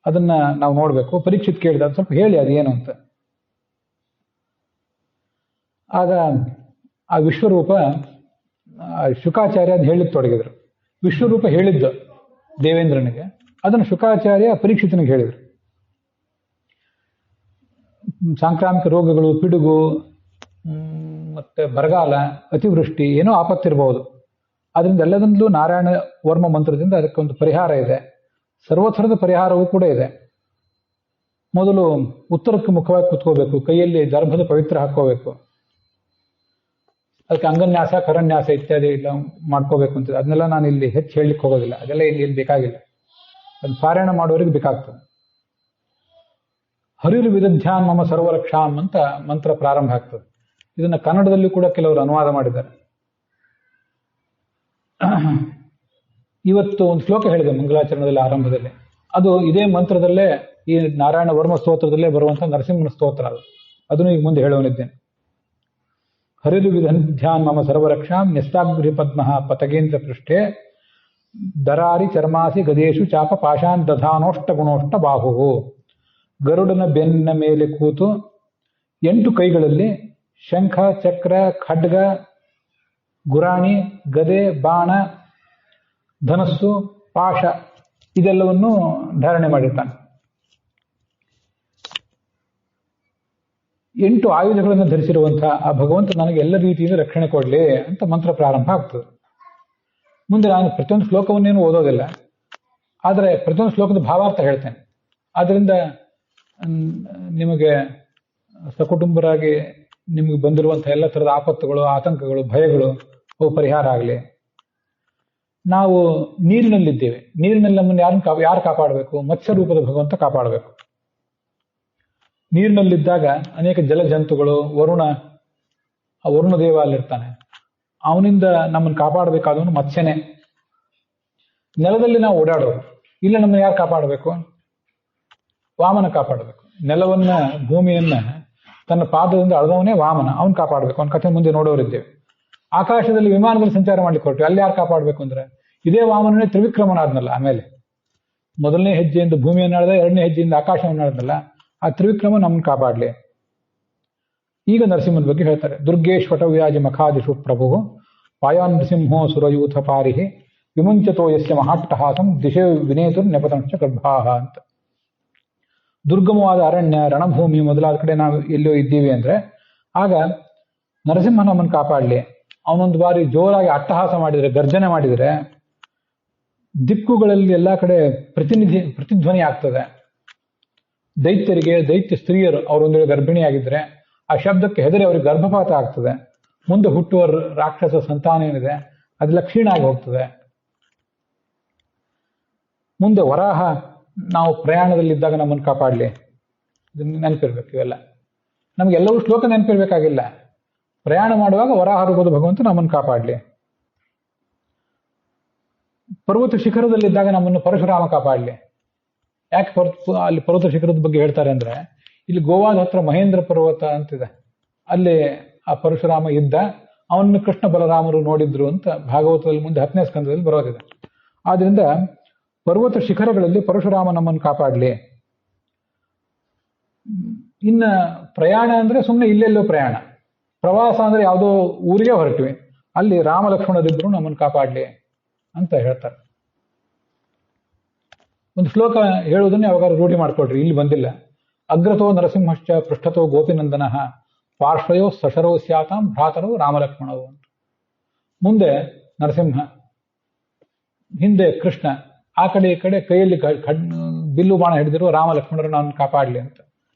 ಅದನ್ನ ನಾವು ನೋಡ್ಬೇಕು. ಪರೀಕ್ಷಿತ್ ಕೇಳಿದ, ಸ್ವಲ್ಪ ಹೇಳಿ ಅದೇನು ಅಂತ. ಆಗ ಆ ವಿಶ್ವರೂಪ ಶುಕಾಚಾರ್ಯ ಅದು ಹೇಳಿಕ್ಕೆ ತೊಡಗಿದ್ರು. ವಿಶ್ವರೂಪ ಹೇಳಿದ್ದು ದೇವೇಂದ್ರನಿಗೆ, ಅದನ್ನು ಶುಕಾಚಾರ್ಯ ಪರೀಕ್ಷಿತನಿಗೆ ಹೇಳಿದರು. ಸಾಂಕ್ರಾಮಿಕ ರೋಗಗಳು, ಪಿಡುಗು, ಮತ್ತೆ ಬರಗಾಲ, ಅತಿವೃಷ್ಟಿ, ಏನೋ ಆಪತ್ತಿರಬಹುದು. ಅದರಿಂದ ಎಲ್ಲದರಲ್ಲೂ ನಾರಾಯಣ ವರ್ಮ ಮಂತ್ರದಿಂದ ಅದಕ್ಕೆ ಒಂದು ಪರಿಹಾರ ಇದೆ. ಸರ್ವಥರದ ಪರಿಹಾರವೂ ಕೂಡ ಇದೆ. ಮೊದಲು ಉತ್ತರಕ್ಕೆ ಮುಖವಾಗಿ ಕುತ್ಕೋಬೇಕು, ಕೈಯಲ್ಲಿ ಗರ್ಭದ ಪವಿತ್ರ ಹಾಕೋಬೇಕು, ಅದಕ್ಕೆ ಅಂಗನ್ಯಾಸ ಕರನ್ಯಾಸ ಇತ್ಯಾದಿ ಎಲ್ಲ ಮಾಡ್ಕೋಬೇಕು ಅಂತ. ಅದನ್ನೆಲ್ಲ ನಾನು ಇಲ್ಲಿ ಹೆಚ್ಚು ಹೇಳಲಿಕ್ಕೆ ಹೋಗೋದಿಲ್ಲ, ಅದೆಲ್ಲ ಇಲ್ಲಿ ಬೇಕಾಗಿಲ್ಲ. ಅದು ಪಾರಾಯಣ ಮಾಡೋರಿಗೆ ಬೇಕಾಗ್ತದೆ. ಹರಿರು ವಿದಧ್ಯಾನ್ ಮಮ ಸರ್ವರಕ್ಷಾಂ ಅಂತ ಮಂತ್ರ ಪ್ರಾರಂಭ ಆಗ್ತದೆ. ಇದನ್ನ ಕನ್ನಡದಲ್ಲಿ ಕೂಡ ಕೆಲವರು ಅನುವಾದ ಮಾಡಿದ್ದಾರೆ. ಇವತ್ತು ಒಂದು ಶ್ಲೋಕ ಹೇಳಿದೆ ಮಂಗಲಾಚರಣದಲ್ಲಿ ಆರಂಭದಲ್ಲಿ, ಅದು ಇದೇ ಮಂತ್ರದಲ್ಲೇ, ಈ ನಾರಾಯಣ ವರ್ಮ ಸ್ತೋತ್ರದಲ್ಲೇ ಬರುವಂತಹ ನರಸಿಂಹನ ಸ್ತೋತ್ರ. ಅದನ್ನು ಈಗ ಮುಂದೆ ಹೇಳುವನಿದ್ದೇನೆ. ಹರಿರು ವಿದಧ್ಯಾನ್ ಮಮ ಸರ್ವರಕ್ಷಾಂ ನ್ಯಸ್ತಾಗ್ರಿ ಪದ್ಮ ಪತಗೇಂದ್ರ ಪೃಷ್ಠೆ ದರಾರಿ ಚರ್ಮಾಸಿ ಗದೇಶು ಚಾಪ ಪಾಶಾನ್ ದಧಾನೋಷ್ಟ ಗುಣೋಷ್ಟ ಬಾಹು. ಗರುಡನ ಬೆನ್ನ ಮೇಲೆ ಕೂತು 8 ಕೈಗಳಲ್ಲಿ ಶಂಖ, ಚಕ್ರ, ಖಡ್ಗ, ಗುರಾಣಿ, ಗದೆ, ಬಾಣ, ಧನಸ್ಸು, ಪಾಶ ಇದೆಲ್ಲವನ್ನು ಧಾರಣೆ ಮಾಡಿರ್ತಾನೆ. 8 ಆಯುಧಗಳನ್ನು ಧರಿಸಿರುವಂತಹ ಆ ಭಗವಂತ ನನಗೆ ಎಲ್ಲ ರೀತಿಯಿಂದ ರಕ್ಷಣೆ ಕೊಡಲಿ ಅಂತ ಮಂತ್ರ ಪ್ರಾರಂಭ ಆಗ್ತದೆ. ಮುಂದೆ ನಾನು ಪ್ರತಿಯೊಂದು ಶ್ಲೋಕವನ್ನೇನು ಓದೋದಿಲ್ಲ, ಆದರೆ ಪ್ರತಿಯೊಂದು ಶ್ಲೋಕದ ಭಾವಾರ್ಥ ಹೇಳ್ತೇನೆ. ಆದ್ದರಿಂದ ನಿಮಗೆ ಸಕುಟುಂಬರಾಗಿ ನಿಮಗೆ ಬಂದಿರುವಂತಹ ಎಲ್ಲ ಥರದ ಆಪತ್ತುಗಳು, ಆತಂಕಗಳು, ಭಯಗಳು ಅವು ಪರಿಹಾರ ಆಗಲಿ. ನಾವು ನೀರಿನಲ್ಲಿದ್ದೇವೆ, ನೀರಿನಲ್ಲಿ ನಮ್ಮನ್ನು ಯಾರು ಕಾಪಾಡಬೇಕು? ಮತ್ಸ್ಯ ರೂಪದ ಭಗವಂತ ಕಾಪಾಡಬೇಕು. ನೀರಿನಲ್ಲಿದ್ದಾಗ ಅನೇಕ ಜಲಜಂತುಗಳು, ವರುಣ ದೇವ ಅಲ್ಲಿರ್ತಾನೆ, ಅವನಿಂದ ನಮ್ಮನ್ನು ಕಾಪಾಡಬೇಕಾದವನು ಮತ್ಸ್ಯನೇ. ನೆಲದಲ್ಲಿ ನಾವು ಓಡಾಡೋದು, ಇಲ್ಲ ನಮ್ಮನ್ನು ಯಾರು ಕಾಪಾಡಬೇಕು? ವಾಮನ ಕಾಪಾಡಬೇಕು. ನೆಲವನ್ನ, ಭೂಮಿಯನ್ನ ತನ್ನ ಪಾದದಿಂದ ಅಳೆದವನೇ ವಾಮನ, ಅವನು ಕಾಪಾಡಬೇಕು. ಅವನ ಕಥೆ ಮುಂದೆ ನೋಡೋರಿದ್ದೇವೆ. ಆಕಾಶದಲ್ಲಿ ವಿಮಾನದಲ್ಲಿ ಸಂಚಾರ ಮಾಡ್ಲಿಕ್ಕೆ ಹೊರಟು, ಅಲ್ಲಿ ಯಾರು ಕಾಪಾಡಬೇಕು ಅಂದ್ರೆ ಇದೇ ವಾಮನನೇ ತ್ರಿವಿಕ್ರಮನಾದ್ನಲ್ಲ. ಆಮೇಲೆ ಮೊದಲನೇ ಹೆಜ್ಜೆಯಿಂದ ಭೂಮಿಯನ್ನು ಆಳ್ದ, 2ನೇ ಹೆಜ್ಜೆಯಿಂದ ಆಕಾಶವನ್ನು ಆಳ್ದಲ್ಲ, ಆ ತ್ರಿವಿಕ್ರಮ ನಮ್ಮನ್ನು ಕಾಪಾಡಲಿ. ಈಗ ನರಸಿಂಹನ ಬಗ್ಗೆ ಹೇಳ್ತಾರೆ. ದುರ್ಗೇಶ್ವಟ ವ್ಯಾಜ ಮಖಾದಿಷು ಪ್ರಭು ಪಾಯಾನ್ ನೃಸಿಂಹೋ ಸುರಯೂಥ ಪಾರಿಹಿ ವಿಮುಂಚತೋ ಯಸ್ಯ ಮಹಾಟ್ಟಹಾಸಂ ದಿಶೆ ವಿನೇತುರ್ ನೆಪತಂಶ ಗರ್ಭಾಹ ಅಂತ. ದುರ್ಗಮವಾದ ಅರಣ್ಯ, ರಣಭೂಮಿ ಮೊದಲಾದ ಕಡೆ ನಾವು ಎಲ್ಲೋ ಇದ್ದೀವಿ ಅಂದ್ರೆ ಆಗ ನರಸಿಂಹ ನಮ್ಮನ್ನು ಕಾಪಾಡಲಿ. ಅವನೊಂದು ಬಾರಿ ಜೋರಾಗಿ ಅಟ್ಟಹಾಸ ಮಾಡಿದರೆ, ಗರ್ಜನೆ ಮಾಡಿದರೆ ದಿಕ್ಕುಗಳಲ್ಲಿ ಎಲ್ಲ ಕಡೆ ಪ್ರತಿಧ್ವನಿ ಆಗ್ತದೆ. ದೈತ್ಯರಿಗೆ, ದೈತ್ಯ ಸ್ತ್ರೀಯರು ಅವರೊಂದು ಗರ್ಭಿಣಿಯಾಗಿದ್ದರೆ ಆ ಶಬ್ದಕ್ಕೆ ಹೆದರಿ ಅವರಿಗೆ ಗರ್ಭಪಾತ ಆಗ್ತದೆ. ಮುಂದೆ ಹುಟ್ಟುವ ರಾಕ್ಷಸ ಸಂತಾನ ಏನಿದೆ ಅದೆಲ್ಲ ಕ್ಷೀಣ ಆಗಿ ಹೋಗ್ತದೆ. ಮುಂದೆ ವರಾಹ ನಾವು ಪ್ರಯಾಣದಲ್ಲಿದ್ದಾಗ ನಮ್ಮನ್ನು ಕಾಪಾಡಲಿ. ನೆನಪಿರ್ಬೇಕು ಇವೆಲ್ಲ. ನಮಗೆಲ್ಲವೂ ಶ್ಲೋಕ ನೆನಪಿರ್ಬೇಕಾಗಿಲ್ಲ. ಪ್ರಯಾಣ ಮಾಡುವಾಗ ವರಾಹ ರೂಪದ ಭಗವಂತ ನಮ್ಮನ್ನು ಕಾಪಾಡಲಿ. ಪರ್ವತ ಶಿಖರದಲ್ಲಿದ್ದಾಗ ನಮ್ಮನ್ನು ಪರಶುರಾಮ ಕಾಪಾಡಲಿ. ಯಾಕೆ ಅಲ್ಲಿ ಪರ್ವತ ಶಿಖರದ ಬಗ್ಗೆ ಹೇಳ್ತಾರೆ ಅಂದ್ರೆ, ಇಲ್ಲಿ ಗೋವಾದ ಹತ್ರ ಮಹೇಂದ್ರ ಪರ್ವತ ಅಂತಿದೆ, ಅಲ್ಲಿ ಆ ಪರಶುರಾಮ ಇದ್ದ, ಅವನನ್ನು ಕೃಷ್ಣ ಬಲರಾಮರು ನೋಡಿದ್ರು ಅಂತ ಭಾಗವತದಲ್ಲಿ ಮುಂದೆ 10ನೇ ಸ್ಕಂದದಲ್ಲಿ ಬರೋದಿದೆ. ಆದ್ರಿಂದ ಪರ್ವತ ಶಿಖರಗಳಲ್ಲಿ ಪರಶುರಾಮ ನಮ್ಮನ್ನು ಕಾಪಾಡಲಿ. ಇನ್ನ ಪ್ರಯಾಣ ಅಂದ್ರೆ ಸುಮ್ಮನೆ ಇಲ್ಲೆಲ್ಲೋ ಪ್ರಯಾಣ. ಪ್ರವಾಸ ಅಂದ್ರೆ ಯಾವುದೋ ಊರಿಗೆ ಹೊರಟ್ವಿ, ಅಲ್ಲಿ ರಾಮ ಲಕ್ಷ್ಮಣರಿದ್ರು ನಮ್ಮನ್ನು ಕಾಪಾಡಲಿ ಅಂತ ಹೇಳ್ತಾರೆ. ಒಂದು ಶ್ಲೋಕ ಹೇಳುವುದನ್ನೇ ಯಾವಾಗ ರೂಢಿ ಮಾಡ್ಕೊಳ್ರಿ. ಇಲ್ಲಿ ಬಂದಿಲ್ಲ. ಅಗ್ರತೋ ನರಸಿಂಹಶ್ಚ ಪೃಷ್ಠತೋ ಗೋಪಿನಂದನ ಪಾರ್ಶ್ವಯೋ ಸಶರೋ ಸ್ಯಾತಾಂ ಭ್ರಾತರೋ ರಾಮಲಕ್ಷ್ಮಣವು ಅಂತ. ಮುಂದೆ ನರಸಿಂಹ, ಹಿಂದೆ ಕೃಷ್ಣ, ಆ ಕಡೆ ಈ ಕಡೆ ಕೈಯಲ್ಲಿ ಬಿಲ್ಲು ಬಾಣ ಹಿಡಿದಿರುವ ರಾಮ ಲಕ್ಷ್ಮಣರು ನಾನು ಕಾಪಾಡಲಿ ಅಂತ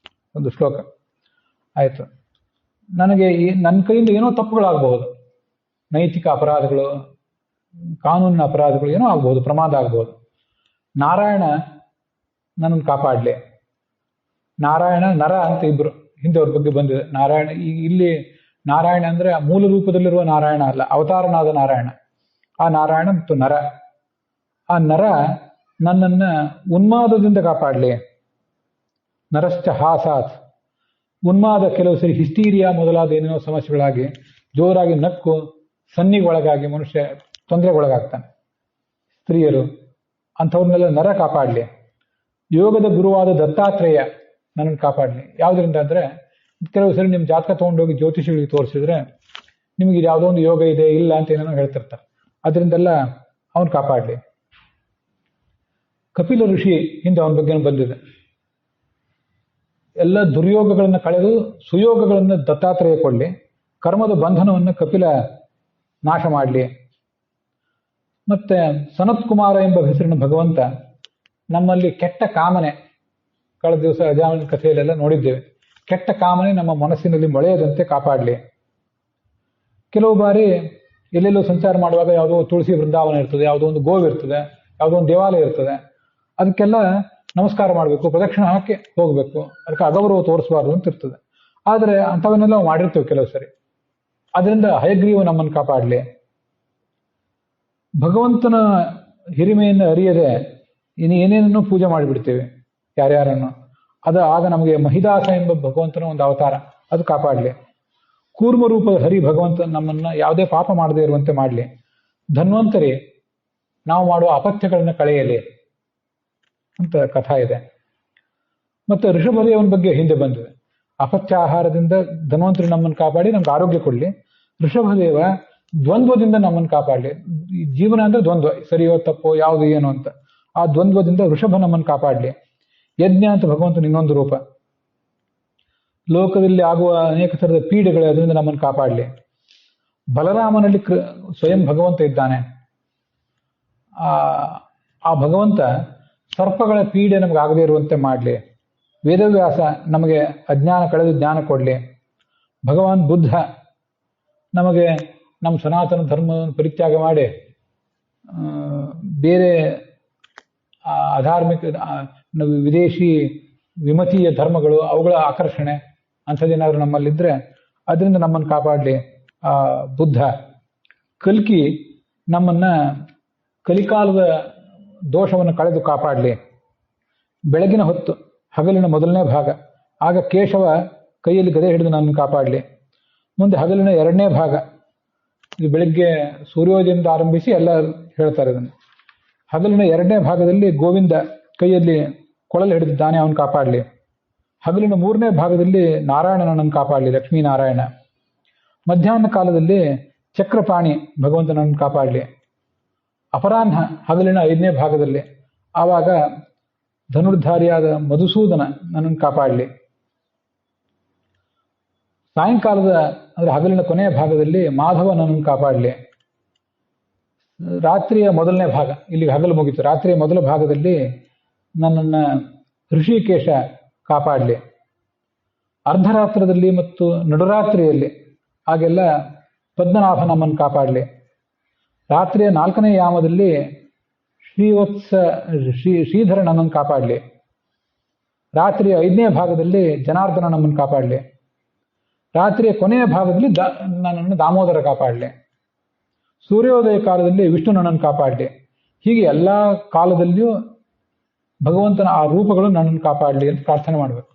ಒಂದು ಶ್ಲೋಕ ಆಯ್ತು. ನನಗೆ ನನ್ನ ಕೈಯಿಂದ ಏನೋ ತಪ್ಪುಗಳಾಗಬಹುದು, ನೈತಿಕ ಅಪರಾಧಗಳು, ಕಾನೂನಿನ ಅಪರಾಧಗಳು ಏನೋ ಆಗ್ಬಹುದು, ಪ್ರಮಾದ ಆಗ್ಬಹುದು. ನಾರಾಯಣ ನನ್ನನ್ನು ಕಾಪಾಡಲಿ. ನಾರಾಯಣ, ನರ ಅಂತ ಇಬ್ರು ಹಿಂದೆ ಅವ್ರ ಬಗ್ಗೆ ಬಂದಿದೆ. ನಾರಾಯಣ ಇಲ್ಲಿ ನಾರಾಯಣ ಅಂದ್ರೆ ಮೂಲ ರೂಪದಲ್ಲಿರುವ ನಾರಾಯಣ ಅಲ್ಲ, ಅವತಾರನಾದ ನಾರಾಯಣ. ಆ ನಾರಾಯಣ ಮತ್ತು ನರ, ಆ ನರ ನನ್ನನ್ನ ಉನ್ಮಾದದಿಂದ ಕಾಪಾಡಲಿ. ನರಶ್ಚ ಹಾಸಾತ್, ಉನ್ಮಾದ, ಕೆಲವು ಸರಿ ಹಿಸ್ಟೀರಿಯಾ ಮೊದಲಾದ ಏನೇನೋ ಸಮಸ್ಯೆಗಳಾಗಿ ಜೋರಾಗಿ ನಕ್ಕು ಸನ್ನಿಗೊಳಗಾಗಿ ಮನುಷ್ಯ ತೊಂದರೆಗೊಳಗಾಗ್ತಾನೆ. ಸ್ತ್ರೀಯರು ಅಂಥವ್ರನ್ನೆಲ್ಲ ನರ ಕಾಪಾಡಲಿ. ಯೋಗದ ಗುರುವಾದ ದತ್ತಾತ್ರೇಯ ನನ್ನನ್ನು ಕಾಪಾಡಲಿ. ಯಾವುದರಿಂದ ಅಂದ್ರೆ, ಕೆಲವು ಸರಿ ನಿಮ್ಮ ಜಾತಕ ತೊಗೊಂಡೋಗಿ ಜ್ಯೋತಿಷಿಗಳಿಗೆ ತೋರಿಸಿದ್ರೆ ನಿಮಗೆ ಯಾವುದೋ ಒಂದು ಯೋಗ ಇದೆ ಇಲ್ಲ ಅಂತ ಏನೇನೋ ಹೇಳ್ತಿರ್ತಾರೆ. ಅದರಿಂದೆಲ್ಲ ಅವನು ಕಾಪಾಡಲಿ. ಕಪಿಲ ಋಷಿ, ಹಿಂದೆ ಅವನ ಬಗ್ಗೆ ಬಂದಿದೆ. ಎಲ್ಲ ದುರ್ಯೋಗಗಳನ್ನು ಕಳೆದು ಸುಯೋಗಗಳನ್ನು ದತ್ತಾತ್ರೇಯ ಕೊಡಲಿ. ಕರ್ಮದ ಬಂಧನವನ್ನು ಕಪಿಲ ನಾಶ ಮಾಡಲಿ. ಮತ್ತೆ ಸನತ್ ಕುಮಾರ ಎಂಬ ಹೆಸರಿನ ಭಗವಂತ ನಮ್ಮಲ್ಲಿ ಕೆಟ್ಟ ಕಾಮನೆ, ಕಳೆದ ದಿವಸ ಅಜಾಮಿನ ಕಥೆಯಲ್ಲೆಲ್ಲ ನೋಡಿದ್ದೇವೆ, ಕೆಟ್ಟ ಕಾಮನೆ ನಮ್ಮ ಮನಸ್ಸಿನಲ್ಲಿ ಮೊಳೆಯದಂತೆ ಕಾಪಾಡಲಿ. ಕೆಲವು ಬಾರಿ ಎಲ್ಲೆಲ್ಲೋ ಸಂಚಾರ ಮಾಡುವಾಗ ಯಾವುದೋ ತುಳಸಿ ವೃಂದಾವನ ಇರ್ತದೆ, ಯಾವುದೋ ಒಂದು ಗೋವು ಇರ್ತದೆ, ಯಾವುದೋ ಒಂದು ದೇವಾಲಯ ಇರ್ತದೆ, ಅದಕ್ಕೆಲ್ಲ ನಮಸ್ಕಾರ ಮಾಡಬೇಕು, ಪ್ರದಕ್ಷಿಣೆ ಹಾಕಿ ಹೋಗ್ಬೇಕು, ಅದಕ್ಕೆ ಅಗೌರವ ತೋರಿಸಬಾರ್ದು ಅಂತ ಇರ್ತದೆ. ಆದರೆ ಅಂಥವನ್ನೆಲ್ಲ ನಾವು ಮಾಡಿರ್ತೇವೆ ಕೆಲವು ಸರಿ. ಅದರಿಂದ ಹಯಗ್ರೀವ ನಮ್ಮನ್ನು ಕಾಪಾಡಲಿ. ಭಗವಂತನ ಹಿರಿಮೆಯನ್ನು ಅರಿಯದೆ ಏನೇನನ್ನು ಪೂಜೆ ಮಾಡಿಬಿಡ್ತೇವೆ ಯಾರ್ಯಾರನ್ನು. ಅದು ಆಗ ನಮಗೆ ಮಹಿದಾಸ ಎಂಬ ಭಗವಂತನ ಒಂದು ಅವತಾರ, ಅದು ಕಾಪಾಡಲಿ. ಕೂರ್ಮ ರೂಪದ ಹರಿ ಭಗವಂತ ನಮ್ಮನ್ನ ಯಾವುದೇ ಪಾಪ ಮಾಡದೇ ಇರುವಂತೆ ಮಾಡಲಿ. ಧನ್ವಂತರಿ ನಾವು ಮಾಡುವ ಅಪಥ್ಯಗಳನ್ನು ಕಳೆಯಲಿ ಅಂತ ಕಥಾ ಇದೆ. ಮತ್ತೆ ಋಷಭದೇವನ ಬಗ್ಗೆ ಹಿಂದೆ ಬಂದಿದೆ. ಅಪಥ್ಯ ಆಹಾರದಿಂದ ಧನ್ವಂತರಿ ನಮ್ಮನ್ನು ಕಾಪಾಡಿ ನಮ್ಗೆ ಆರೋಗ್ಯ ಕೊಡಲಿ. ಋಷಭದೇವ ದ್ವಂದ್ವದಿಂದ ನಮ್ಮನ್ನು ಕಾಪಾಡಲಿ. ಜೀವನ ಅಂದ್ರೆ ದ್ವಂದ್ವ, ಸರಿಯೋ ತಪ್ಪೋ ಯಾವುದು ಏನು ಅಂತ. ಆ ದ್ವಂದ್ವದಿಂದ ಋಷಭ ನಮ್ಮನ್ನು ಕಾಪಾಡಲಿ. ಯಜ್ಞ ಅಂತ ಭಗವಂತನ ಇನ್ನೊಂದು ರೂಪ. ಲೋಕದಲ್ಲಿ ಆಗುವ ಅನೇಕ ಥರದ ಪೀಡೆಗಳು, ಅದರಿಂದ ನಮ್ಮನ್ನು ಕಾಪಾಡಲಿ. ಬಲರಾಮನಲ್ಲಿ ಸ್ವಯಂ ಭಗವಂತ ಇದ್ದಾನೆ. ಆ ಭಗವಂತ ಸರ್ಪಗಳ ಪೀಡೆ ನಮಗೆ ಆಗದೇ ಇರುವಂತೆ ಮಾಡಲಿ. ವೇದವ್ಯಾಸ ನಮಗೆ ಅಜ್ಞಾನ ಕಳೆದು ಜ್ಞಾನ ಕೊಡಲಿ. ಭಗವಾನ್ ಬುದ್ಧ ನಮಗೆ ನಮ್ಮ ಸನಾತನ ಧರ್ಮವನ್ನು ಪರಿತ್ಯಾಗ ಮಾಡಿ ಬೇರೆ ಅಧಾರ್ಮಿಕ ವಿದೇಶಿ ವಿಮತೀಯ ಧರ್ಮಗಳು, ಅವುಗಳ ಆಕರ್ಷಣೆ ಅಂಥದ್ದೇನಾದ್ರೂ ನಮ್ಮಲ್ಲಿದ್ದರೆ ಅದರಿಂದ ನಮ್ಮನ್ನು ಕಾಪಾಡಲಿ ಬುದ್ಧ. ಕಲ್ಕಿ ನಮ್ಮನ್ನ ಕಲಿಕಾಲದ ದೋಷವನ್ನು ಕಳೆದು ಕಾಪಾಡಲಿ. ಬೆಳಗಿನ ಹೊತ್ತು, ಹಗಲಿನ ಮೊದಲನೇ ಭಾಗ, ಆಗ ಕೇಶವ ಕೈಯಲ್ಲಿ ಗದೆ ಹಿಡಿದು ನನ್ನನ್ನು ಕಾಪಾಡಲಿ. ಮುಂದೆ ಹಗಲಿನ ಎರಡನೇ ಭಾಗ, ಇದು ಬೆಳಗ್ಗೆ ಸೂರ್ಯೋದಯದಿಂದ ಆರಂಭಿಸಿ ಎಲ್ಲ ಹೇಳ್ತಾರೆ ಇದನ್ನು. ಹಗಲಿನ ಎರಡನೇ ಭಾಗದಲ್ಲಿ ಗೋವಿಂದ ಕೈಯಲ್ಲಿ ಕೊಳಲು ಹಿಡಿದಿದ್ದಾನೆ, ಅವನು ಕಾಪಾಡಲಿ. ಹಗಲಿನ ಮೂರನೇ ಭಾಗದಲ್ಲಿ ನಾರಾಯಣ ನನ್ನನ್ನು ಕಾಪಾಡಲಿ, ಲಕ್ಷ್ಮೀನಾರಾಯಣ. ಮಧ್ಯಾಹ್ನ ಕಾಲದಲ್ಲಿ ಚಕ್ರಪಾಣಿ ಭಗವಂತನನ್ನು ಕಾಪಾಡಲಿ. ಅಪರಾಹ್ನ ಹಗಲಿನ 5ನೇ ಭಾಗದಲ್ಲಿ, ಆವಾಗ ಧನುರ್ಧಾರಿಯಾದ ಮಧುಸೂದನ ನನ್ನನ್ನು ಕಾಪಾಡಲಿ. ಸಾಯಂಕಾಲದ ಅಂದರೆ ಹಗಲಿನ ಕೊನೆಯ ಭಾಗದಲ್ಲಿ ಮಾಧವ ನನ್ನನ್ನು ಕಾಪಾಡಲಿ. ರಾತ್ರಿಯ ಮೊದಲನೇ ಭಾಗ, ಇಲ್ಲಿಗೆ ಹಗಲು ಮುಗಿತು, ರಾತ್ರಿಯ ಮೊದಲ ಭಾಗದಲ್ಲಿ ನನ್ನನ್ನು ಋಷಿಕೇಶ ಕಾಪಾಡಲಿ. ಅರ್ಧರಾತ್ರದಲ್ಲಿ ಮತ್ತು ನಡುರಾತ್ರಿಯಲ್ಲಿ ಹಾಗೆಲ್ಲ ಪದ್ಮನಾಭ ನಮ್ಮನ್ನು ಕಾಪಾಡಲಿ. ರಾತ್ರಿಯ 4ನೇ ಯಾಮದಲ್ಲಿ ಶ್ರೀಧರ ನಮ್ಮನ್ನು ಕಾಪಾಡಲಿ. ರಾತ್ರಿಯ 5ನೇ ಭಾಗದಲ್ಲಿ ಜನಾರ್ದನ ನಮ್ಮನ್ನು ಕಾಪಾಡಲಿ. ರಾತ್ರಿಯ ಕೊನೆಯ ಭಾಗದಲ್ಲಿ ನನ್ನನ್ನು ದಾಮೋದರ ಕಾಪಾಡಲಿ. ಸೂರ್ಯೋದಯ ಕಾಲದಲ್ಲಿ ವಿಷ್ಣು ನನ್ನನ್ನು ಕಾಪಾಡಲಿ. ಹೀಗೆ ಎಲ್ಲ ಕಾಲದಲ್ಲಿಯೂ ಭಗವಂತನ ಆ ರೂಪಗಳು ನನ್ನನ್ನು ಕಾಪಾಡಲಿ ಅಂತ ಪ್ರಾರ್ಥನೆ ಮಾಡಬೇಕು.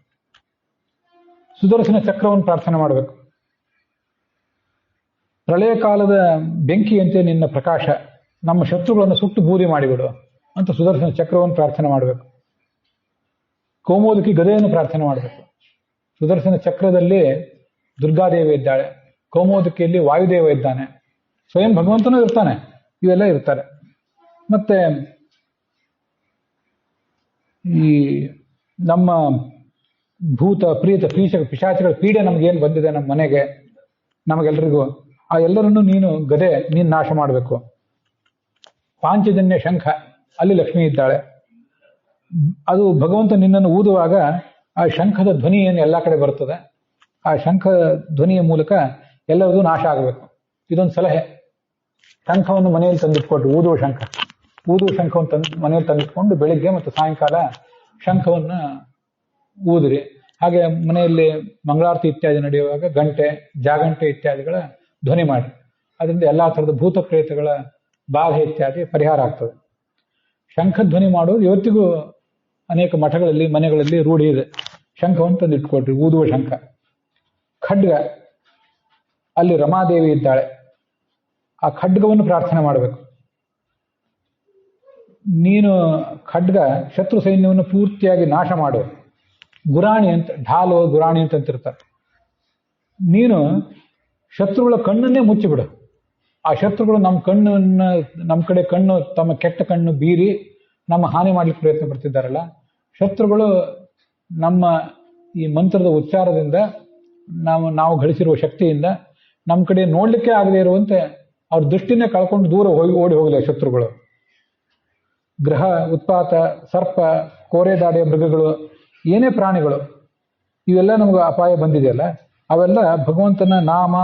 ಸುದರ್ಶನ ಚಕ್ರವನ್ನು ಪ್ರಾರ್ಥನೆ ಮಾಡಬೇಕು. ಪ್ರಳಯ ಕಾಲದ ಬೆಂಕಿಯಂತೆ ನಿನ್ನ ಪ್ರಕಾಶ, ನಮ್ಮ ಶತ್ರುಗಳನ್ನು ಸುಟ್ಟು ಬೂದಿ ಮಾಡಿಬಿಡು ಅಂತ ಸುದರ್ಶನ ಚಕ್ರವನ್ನು ಪ್ರಾರ್ಥನೆ ಮಾಡಬೇಕು. ಕೌಮೋದಕಿ ಗದೆಯನ್ನು ಪ್ರಾರ್ಥನೆ ಮಾಡಬೇಕು. ಸುದರ್ಶನ ಚಕ್ರದಲ್ಲಿ ದುರ್ಗಾದೇವಿ ಇದ್ದಾಳೆ, ಕೌಮೋದಕಿಯಲ್ಲಿ ವಾಯುದೇವ ಇದ್ದಾನೆ, ಸ್ವಯಂ ಭಗವಂತನೂ ಇರ್ತಾನೆ, ಇವೆಲ್ಲ ಇರ್ತಾರೆ. ಮತ್ತೆ ಈ ನಮ್ಮ ಭೂತ ಪ್ರೀತ ಪಿಶಾಚಿಗಳ ಪೀಡೆ ನಮಗೇನು ಬಂದಿದೆ ನಮ್ಮ ಮನೆಗೆ, ನಮಗೆಲ್ಲರಿಗೂ ಆ ಎಲ್ಲರನ್ನೂ ನೀನು ನಾಶ ಮಾಡಬೇಕು. ಪಾಂಚಜನ್ಯ ಶಂಖ, ಅಲ್ಲಿ ಲಕ್ಷ್ಮಿ ಇದ್ದಾಳೆ. ಅದು ಭಗವಂತ ನಿನ್ನನ್ನು ಊದುವಾಗ ಆ ಶಂಖದ ಧ್ವನಿ ಏನು ಎಲ್ಲ ಕಡೆ ಬರ್ತದೆ, ಆ ಶಂಖ ಧ್ವನಿಯ ಮೂಲಕ ಎಲ್ಲರದು ನಾಶ ಆಗಬೇಕು. ಇದೊಂದು ಸಲಹೆ. ಶಂಖವನ್ನು ಮನೆಯಲ್ಲಿ ತಂದಿಟ್ಕೊಟ್ಟು, ಊದುವ ಶಂಖವನ್ನು ಮನೆಯಲ್ಲಿ ತಂದಿಟ್ಕೊಂಡು ಬೆಳಿಗ್ಗೆ ಮತ್ತು ಸಾಯಂಕಾಲ ಶಂಖವನ್ನು ಊದಿರಿ. ಹಾಗೆ ಮನೆಯಲ್ಲಿ ಮಂಗಳಾರತಿ ಇತ್ಯಾದಿ ನಡೆಯುವಾಗ ಗಂಟೆ, ಜಾಗಂಟೆ ಇತ್ಯಾದಿಗಳ ಧ್ವನಿ ಮಾಡಿ. ಅದರಿಂದ ಎಲ್ಲ ಥರದ ಭೂತ ಪ್ರೇತಗಳ ಬಾಧೆ ಇತ್ಯಾದಿ ಪರಿಹಾರ ಆಗ್ತದೆ. ಶಂಖಧ್ವನಿ ಮಾಡೋದು ಇವತ್ತಿಗೂ ಅನೇಕ ಮಠಗಳಲ್ಲಿ ಮನೆಗಳಲ್ಲಿ ರೂಢಿ ಇದೆ. ಶಂಖವನ್ನು ತಂದಿಟ್ಕೊಟ್ರಿ, ಊದುವ ಶಂಖ. ಖಡ್ಗ, ಅಲ್ಲಿ ರಮಾದೇವಿ ಇದ್ದಾಳೆ, ಆ ಖಡ್ಗವನ್ನು ಪ್ರಾರ್ಥನೆ ಮಾಡಬೇಕು. ನೀನು ಖಡ್ಗ ಶತ್ರು ಸೈನ್ಯವನ್ನು ಪೂರ್ತಿಯಾಗಿ ನಾಶ ಮಾಡು. ಗುರಾಣಿ ಅಂತ, ಢಾಲು ಗುರಾಣಿ ಅಂತಿರ್ತಾರೆ. ನೀನು ಶತ್ರುಗಳ ಕಣ್ಣನ್ನೇ ಮುಚ್ಚಿಬಿಡು. ಆ ಶತ್ರುಗಳು ನಮ್ಮ ಕಡೆ ಕಣ್ಣು, ತಮ್ಮ ಕೆಟ್ಟ ಕಣ್ಣು ಬೀರಿ ನಮ್ಮ ಹಾನಿ ಮಾಡ್ಲಿಕ್ಕೆ ಪ್ರಯತ್ನ ಪಡ್ತಿದ್ದಾರಲ್ಲ, ಶತ್ರುಗಳು ನಮ್ಮ ಈ ಮಂತ್ರದ ಉಚ್ಚಾರದಿಂದ ನಾವು ಗಳಿಸಿರುವ ಶಕ್ತಿಯಿಂದ ನಮ್ಮ ಕಡೆ ನೋಡ್ಲಿಕ್ಕೆ ಆಗದೆ ಇರುವಂತೆ ಅವ್ರ ದೃಷ್ಟಿನೇ ಕಳ್ಕೊಂಡು ದೂರ ಓಡಿ ಹೋಗಲಿ ಶತ್ರುಗಳು. ಗ್ರಹ, ಉತ್ಪಾತ, ಸರ್ಪ, ಕೋರೆದಾಡಿಯ ಮೃಗಗಳು, ಏನೇ ಪ್ರಾಣಿಗಳು, ಇವೆಲ್ಲ ನಮಗೆ ಅಪಾಯ ಬಂದಿದೆಯಲ್ಲ, ಅವೆಲ್ಲ ಭಗವಂತನ ನಾಮ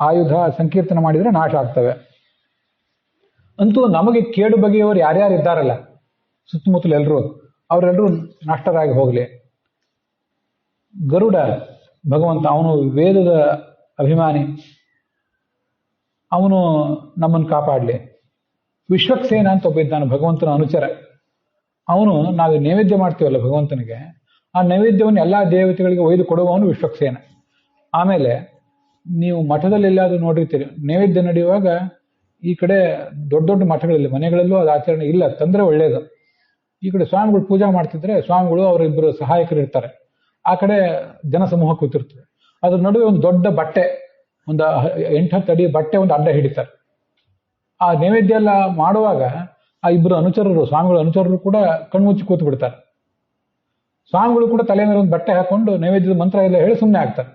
ಆಯುಧ ಸಂಕೀರ್ತನ ಮಾಡಿದರೆ ನಾಶ ಆಗ್ತವೆ. ಅಂತೂ ನಮಗೆ ಕೇಡು ಬಗೆಯವರು ಯಾರ್ಯಾರು ಇದ್ದಾರಲ್ಲ ಸುತ್ತಮುತ್ತಲು ಎಲ್ಲರೂ, ಅವರೆಲ್ಲರೂ ನಷ್ಟರಾಗಿ ಹೋಗಲಿ. ಗರುಡ ಭಗವಂತ, ಅವನು ವೇದದ ಅಭಿಮಾನಿ, ಅವನು ನಮ್ಮನ್ನು ಕಾಪಾಡಲಿ. ವಿಶ್ವಕ್ಸೇನ ಅಂತ ಒಬ್ಬ ಇದ್ದಾನೆ, ಭಗವಂತನ ಅನುಚರ. ಅವನು ನಾವು ನೈವೇದ್ಯ ಮಾಡ್ತೀವಲ್ಲ ಭಗವಂತನಿಗೆ, ಆ ನೈವೇದ್ಯವನ್ನು ಎಲ್ಲ ದೇವತೆಗಳಿಗೆ ಒಯ್ದು ಕೊಡುವವನು ವಿಶ್ವಕ್ಸೇನ. ಆಮೇಲೆ ನೀವು ಮಠದಲ್ಲಿ ಎಲ್ಲಾದರೂ ನೋಡಿರ್ತೀರಿ, ನೈವೇದ್ಯ ನಡೆಯುವಾಗ ಈ ಕಡೆ ದೊಡ್ಡ ದೊಡ್ಡ ಮಠಗಳಲ್ಲಿ ಮನೆಗಳಲ್ಲೂ ಅದು ಆಚರಣೆ ಇಲ್ಲ, ತಂದ್ರೆ ಒಳ್ಳೇದು. ಈ ಕಡೆ ಸ್ವಾಮಿಗಳು ಪೂಜಾ ಮಾಡ್ತಿದ್ರೆ ಸ್ವಾಮಿಗಳು ಅವರಿಬ್ಬರು ಸಹಾಯಕರು ಇರ್ತಾರೆ, ಆ ಕಡೆ ಜನಸಮೂಹ ಕೂತಿರ್ತದೆ. ಅದ್ರ ನಡುವೆ ಒಂದು ದೊಡ್ಡ ಬಟ್ಟೆ, ಒಂದು 8-10 ಅಡಿ ಬಟ್ಟೆ ಒಂದು ಅಡ್ಡ ಹಿಡಿತಾರೆ. ಆ ನೈವೇದ್ಯ ಎಲ್ಲ ಮಾಡುವಾಗ ಆ ಇಬ್ಬರು ಅನುಚರರು, ಸ್ವಾಮಿಗಳ ಅನುಚರರು ಕೂಡ ಕಣ್ಮುಚ್ಚಿ ಕೂತು ಬಿಡ್ತಾರೆ. ಸ್ವಾಮಿಗಳು ಕೂಡ ತಲೆ ಮೇಲೆ ಒಂದು ಬಟ್ಟೆ ಹಾಕೊಂಡು ನೈವೇದ್ಯದ ಮಂತ್ರ ಎಲ್ಲ ಹೇಳಿ ಸುಮ್ಮನೆ ಆಗ್ತಾರೆ.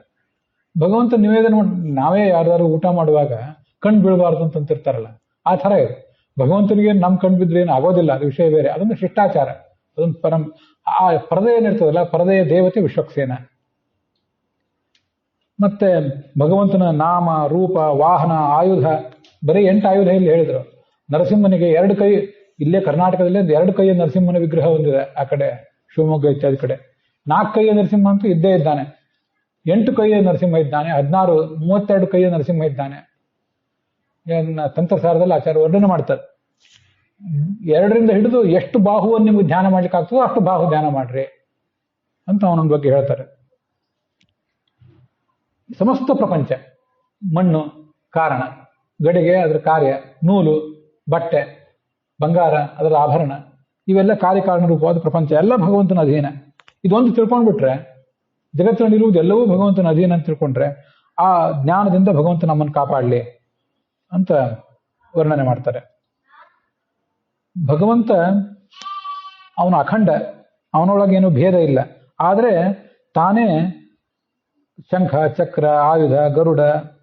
ಭಗವಂತ ನಿವೇದನೆ ನಾವೇ ಯಾರ್ದಾರು ಊಟ ಮಾಡುವಾಗ ಕಣ್ ಬೀಳಬಾರ್ದು ಅಂತಂತಿರ್ತಾರಲ್ಲ, ಆ ಥರ ಇದೆ. ಭಗವಂತನಿಗೆ ನಮ್ಮ ಕಣ್ ಬಿದ್ರೆ ಏನು ಆಗೋದಿಲ್ಲ, ಅದು ವಿಷಯ ಬೇರೆ. ಅದೊಂದು ಶಿಷ್ಟಾಚಾರ, ಅದೊಂದು ಆ ಪರದೆ ಏನಿರ್ತದಲ್ಲ, ಪರದೆಯ ದೇವತೆ ವಿಶ್ವಕ್ಸೇನ. ಮತ್ತೆ ಭಗವಂತನ ನಾಮ, ರೂಪ, ವಾಹನ, ಆಯುಧ, ಬರೀ 8 ಆಯುಧ ಇಲ್ಲಿ ಹೇಳಿದ್ರು. ನರಸಿಂಹನಿಗೆ 2 ಕೈ, ಇಲ್ಲೇ ಕರ್ನಾಟಕದಲ್ಲೇ 2 ಕೈಯ ನರಸಿಂಹನ ವಿಗ್ರಹ ಹೊಂದಿದೆ. ಆ ಕಡೆ ಶಿವಮೊಗ್ಗ ಇತ್ಯಾದಿ ಕಡೆ 4 ಕೈಯ ನರಸಿಂಹ ಅಂತೂ ಇದ್ದೇ ಇದ್ದಾನೆ. 8 ಕೈಯ ನರಸಿಂಹ ಇದ್ದಾನೆ, 32 ಕೈಯ ನರಸಿಂಹ ಇದ್ದಾನೆ. ತಂತ್ರಸಾರದಲ್ಲಿ ಆಚಾರ್ಯ ವರ್ಣನೆ ಮಾಡ್ತಾರೆ. 2ರಿಂದ ಹಿಡಿದು ಎಷ್ಟು ಬಾಹುವನ್ನು ನಿಮ್ಗೆ ಧ್ಯಾನ ಮಾಡ್ಲಿಕ್ಕೆ ಆಗ್ತದೋ ಅಷ್ಟು ಬಾಹು ಧ್ಯಾನ ಮಾಡ್ರಿ ಅಂತ ಅವನೊಂದು ಬಗ್ಗೆ ಹೇಳ್ತಾರೆ. ಸಮಸ್ತ ಪ್ರಪಂಚ, ಮಣ್ಣು ಕಾರಣ, ಗಡಿಗೆ ಅದರ ಕಾರ್ಯ, ನೂಲು, ಬಟ್ಟೆ, ಬಂಗಾರ ಅದರ ಆಭರಣ, ಇವೆಲ್ಲ ಕಾರ್ಯಕಾರಣ ರೂಪವಾದ ಪ್ರಪಂಚ ಎಲ್ಲ ಭಗವಂತನ ಅಧೀನ. ಇದೊಂದು ತಿಳ್ಕೊಂಡ್ಬಿಟ್ರೆ ಜಗತ್ತಿನಲ್ಲಿರುವುದು ಎಲ್ಲವೂ ಭಗವಂತನ ಅಧೀನ ಅಂತ ತಿಳ್ಕೊಂಡ್ರೆ ಆ ಜ್ಞಾನದಿಂದ ಭಗವಂತ ನಮ್ಮನ್ನು ಕಾಪಾಡಲಿ ಅಂತ ವರ್ಣನೆ ಮಾಡ್ತಾರೆ. ಭಗವಂತ ಅವನು ಅಖಂಡ, ಅವನೊಳಗೇನು ಭೇದ ಇಲ್ಲ. ಆದರೆ ತಾನೇ ಶಂಖ, ಚಕ್ರ, ಆಯುಧ, ಗರುಡ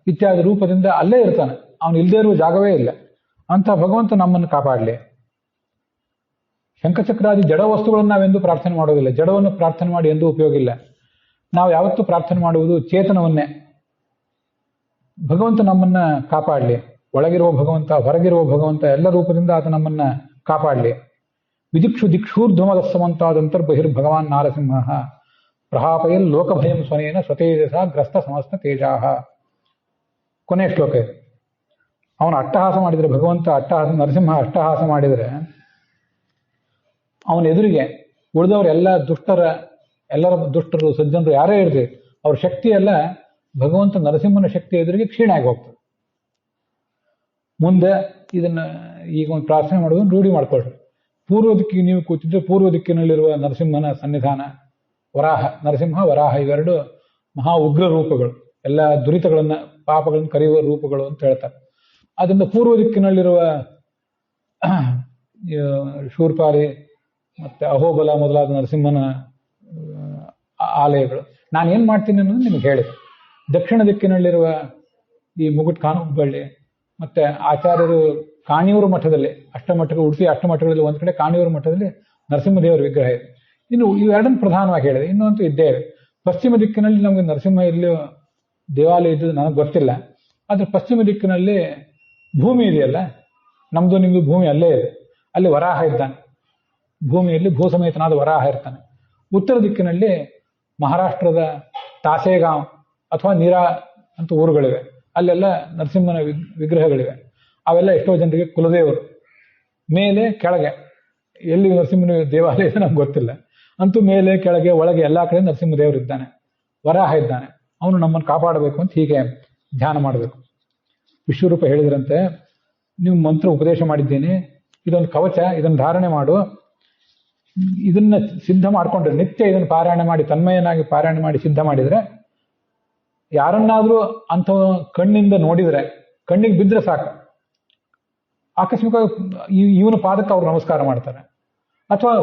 ಇತ್ಯಾದಿ ರೂಪದಿಂದ ಅಲ್ಲೇ ಇರ್ತಾನೆ. ಅವನು ಇಲ್ಲದೇ ಇರುವ ಜಾಗವೇ ಇಲ್ಲ. ಅಂತ ಭಗವಂತ ನಮ್ಮನ್ನು ಕಾಪಾಡಲಿ. ಶಂಖಚಕ್ರಾದಿ ಜಡ ವಸ್ತುಗಳನ್ನು ನಾವೆಂದೂ ಪ್ರಾರ್ಥನೆ ಮಾಡೋದಿಲ್ಲ. ಜಡವನ್ನು ಪ್ರಾರ್ಥನೆ ಮಾಡಿ ಎಂದೂ ಉಪಯೋಗ ಇಲ್ಲ. ನಾವು ಯಾವತ್ತೂ ಪ್ರಾರ್ಥನೆ ಮಾಡುವುದು ಚೇತನವನ್ನೇ. ಭಗವಂತ ನಮ್ಮನ್ನ ಕಾಪಾಡಲಿ. ಒಳಗಿರುವ ಭಗವಂತ, ಹೊರಗಿರುವ ಭಗವಂತ ಎಲ್ಲ ರೂಪದಿಂದ ಆತ ನಮ್ಮನ್ನ ಕಾಪಾಡಲಿ. ವಿದಿಕ್ಷು ದಿಕ್ಷೂರ್ಧ್ವಮದಸ್ಸಮಂತಾದಂತರ್ಬಹಿರ್ ಭಗವಾನ್ ನಾರಸಿಂಹ ಪ್ರಹಾಪಯಲ್ ಲೋಕಭಯಂ ಸ್ವನೇನ ಸ್ವತೇಜಸ ಗ್ರಸ್ತ ಸಮಸ್ತ ತೇಜಾಹ. ಕೊನೆ ಶ್ಲೋಕ ಇದೆ. ಅವನು ಅಟ್ಟಹಾಸ ಮಾಡಿದರೆ, ಭಗವಂತ ನರಸಿಂಹ ಅಟ್ಟಹಾಸ ಮಾಡಿದರೆ ಅವನ ಎದುರಿಗೆ ಉಳಿದವರು ಎಲ್ಲರ ದುಷ್ಟರು ಸಜ್ಜನರು ಯಾರೇ ಇರಲಿ, ಅವ್ರ ಶಕ್ತಿ ಎಲ್ಲ ಭಗವಂತ ನರಸಿಂಹನ ಶಕ್ತಿ ಎದುರಿಗೆ ಕ್ಷೀಣ ಆಗಿ ಹೋಗ್ತದೆ. ಮುಂದೆ ಇದನ್ನ ಈಗ ಒಂದು ಪ್ರಾರ್ಥನೆ ಮಾಡೋದನ್ನು ರೂಢಿ ಮಾಡ್ಕೊಳ್ರಿ. ಪೂರ್ವ ದಿಕ್ಕಿಗೆ ನೀವು ಕೂತಿದ್ರೆ ಪೂರ್ವ ದಿಕ್ಕಿನಲ್ಲಿರುವ ನರಸಿಂಹನ ಸನ್ನಿಧಾನ, ನರಸಿಂಹ ವರಾಹ ಇವೆರಡು ಮಹಾ ಉಗ್ರ ರೂಪಗಳು, ಎಲ್ಲ ದುರಿತಗಳನ್ನ ಪಾಪಗಳನ್ನು ಕರೆಯುವ ರೂಪಗಳು ಅಂತ ಹೇಳ್ತಾರೆ. ಅದರಿಂದ ಪೂರ್ವ ದಿಕ್ಕಿನಲ್ಲಿರುವ ಶೂರ್ಪಾರಿ ಮತ್ತೆ ಅಹೋಬಲ ಮೊದಲಾದ ನರಸಿಂಹನ ಆಲಯಗಳು. ನಾನೇನ್ ಮಾಡ್ತೀನಿ ಅನ್ನೋದು ನಿಮ್ಗೆ ಹೇಳಿದೆ. ದಕ್ಷಿಣ ದಿಕ್ಕಿನಲ್ಲಿರುವ ಈ ಮುಗುಟ್ ಖಾನುಬಳ್ಳಿ ಮತ್ತೆ ಆಚಾರ್ಯರು ಕಾಣಿಯೂರು ಮಠದಲ್ಲಿ ಉಡುಪಿ ಅಷ್ಟಮಠಗಳಲ್ಲಿ ಒಂದ್ ಕಡೆ ಕಾಣಿಯೂರು ಮಠದಲ್ಲಿ ನರಸಿಂಹದೇವರ ವಿಗ್ರಹ ಇದೆ. ಇನ್ನು ಇವೆರಡನ್ನು ಪ್ರಧಾನವಾಗಿ ಹೇಳಿದೆ. ಇನ್ನೊಂದು ಇದ್ದೇ ಇದೆ. ಪಶ್ಚಿಮ ದಿಕ್ಕಿನಲ್ಲಿ ನಮಗೆ ನರಸಿಂಹ ಇಲ್ಲಿ ದೇವಾಲಯ ಇದ್ದು ನನಗೆ ಗೊತ್ತಿಲ್ಲ. ಆದ್ರೆ ಪಶ್ಚಿಮ ದಿಕ್ಕಿನಲ್ಲಿ ಭೂಮಿ ಇದೆಯಲ್ಲ, ನಮ್ದು ನಿಮ್ದು ಭೂಮಿ ಅಲ್ಲೇ ಇದೆ, ಅಲ್ಲಿ ವರಾಹ ಇದ್ದಾನೆ. ಭೂಮಿಯಲ್ಲಿ ಭೂಸಮೇತನಾದ ವರಾಹ ಇರ್ತಾನೆ. ಉತ್ತರ ದಿಕ್ಕಿನಲ್ಲಿ ಮಹಾರಾಷ್ಟ್ರದ ತಾಸೇಗಾಂವ್ ಅಥವಾ ನೀರಾ ಅಂತ ಊರುಗಳಿವೆ. ಅಲ್ಲೆಲ್ಲ ನರಸಿಂಹನ ವಿಗ್ರಹಗಳಿವೆ. ಅವೆಲ್ಲ ಎಷ್ಟೋ ಜನರಿಗೆ ಕುಲದೇವರು. ಮೇಲೆ ಕೆಳಗೆ ಎಲ್ಲಿ ನರಸಿಂಹನ ದೇವಾಲಯ ಇದೆ ನಮ್ಗೆ ಗೊತ್ತಿಲ್ಲ. ಅಂತೂ ಮೇಲೆ ಕೆಳಗೆ ಒಳಗೆ ಎಲ್ಲಾ ಕಡೆ ನರಸಿಂಹ ದೇವರು ಇದ್ದಾನೆ, ವರಾಹ ಇದ್ದಾನೆ. ಅವನು ನಮ್ಮನ್ನು ಕಾಪಾಡಬೇಕು ಅಂತ ಹೀಗೆ ಧ್ಯಾನ ಮಾಡಬೇಕು. ವಿಶ್ವರೂಪ ಹೇಳಿದ್ರಂತೆ, ನೀವು ಮಂತ್ರ ಉಪದೇಶ ಮಾಡಿದ್ದೀನಿ, ಇದೊಂದು ಕವಚ, ಇದನ್ನು ಧಾರಣೆ ಮಾಡು. ಇದನ್ನ ಸಿದ್ಧ ಮಾಡ್ಕೊಂಡ್ರೆ, ನಿತ್ಯ ಇದನ್ನು ಪಾರಾಯಣ ಮಾಡಿ, ತನ್ಮಯನಾಗಿ ಪಾರಾಯಣ ಮಾಡಿ ಸಿದ್ಧ ಮಾಡಿದ್ರೆ, ಯಾರನ್ನಾದ್ರೂ ಅಂಥ ಕಣ್ಣಿಂದ ನೋಡಿದ್ರೆ, ಕಣ್ಣಿಗೆ ಬಿದ್ದರೆ ಸಾಕು, ಆಕಸ್ಮಿಕ ಇವನ ಪಾದಕ್ಕೆ ಅವ್ರು ನಮಸ್ಕಾರ ಮಾಡ್ತಾರೆ. ಅಥವಾ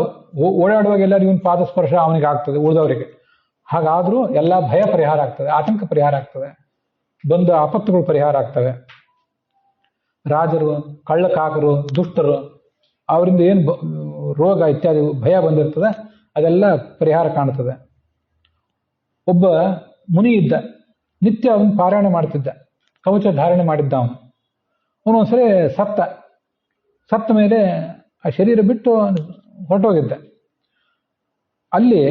ಓಡಾಡುವಾಗ ಎಲ್ಲರೂ ಇವನ್ ಪಾದ ಸ್ಪರ್ಶ ಅವನಿಗೆ ಆಗ್ತದೆ, ಉಳಿದವರಿಗೆ. ಹಾಗಾದ್ರೂ ಎಲ್ಲ ಭಯ ಪರಿಹಾರ ಆಗ್ತದೆ, ಆತಂಕ ಪರಿಹಾರ ಆಗ್ತದೆ, ಬಂದ ಆಪತ್ತುಗಳು ಪರಿಹಾರ ಆಗ್ತವೆ. ರಾಜರು, ಕಳ್ಳಕಾಕರು, ದುಷ್ಟರು, ಅವರಿಂದ ಏನು ರೋಗ ಇತ್ಯಾದಿ ಭಯ ಬಂದಿರ್ತದೆ, ಅದೆಲ್ಲ ಪರಿಹಾರ ಕಾಣುತ್ತದೆ. ಒಬ್ಬ ಮುನಿ ಇದ್ದ, ನಿತ್ಯ ಅವನು ಪಾರಾಯಣ ಮಾಡ್ತಿದ್ದ, ಕವಚ ಧಾರಣೆ ಮಾಡಿದ್ದ. ಅವನು ಒಂದ್ಸರಿ ಸತ್ತ ಮೇಲೆ ಆ ಶರೀರ ಬಿಟ್ಟು ಹೊರಟೋಗಿದ್ದ. ಅಲ್ಲಿ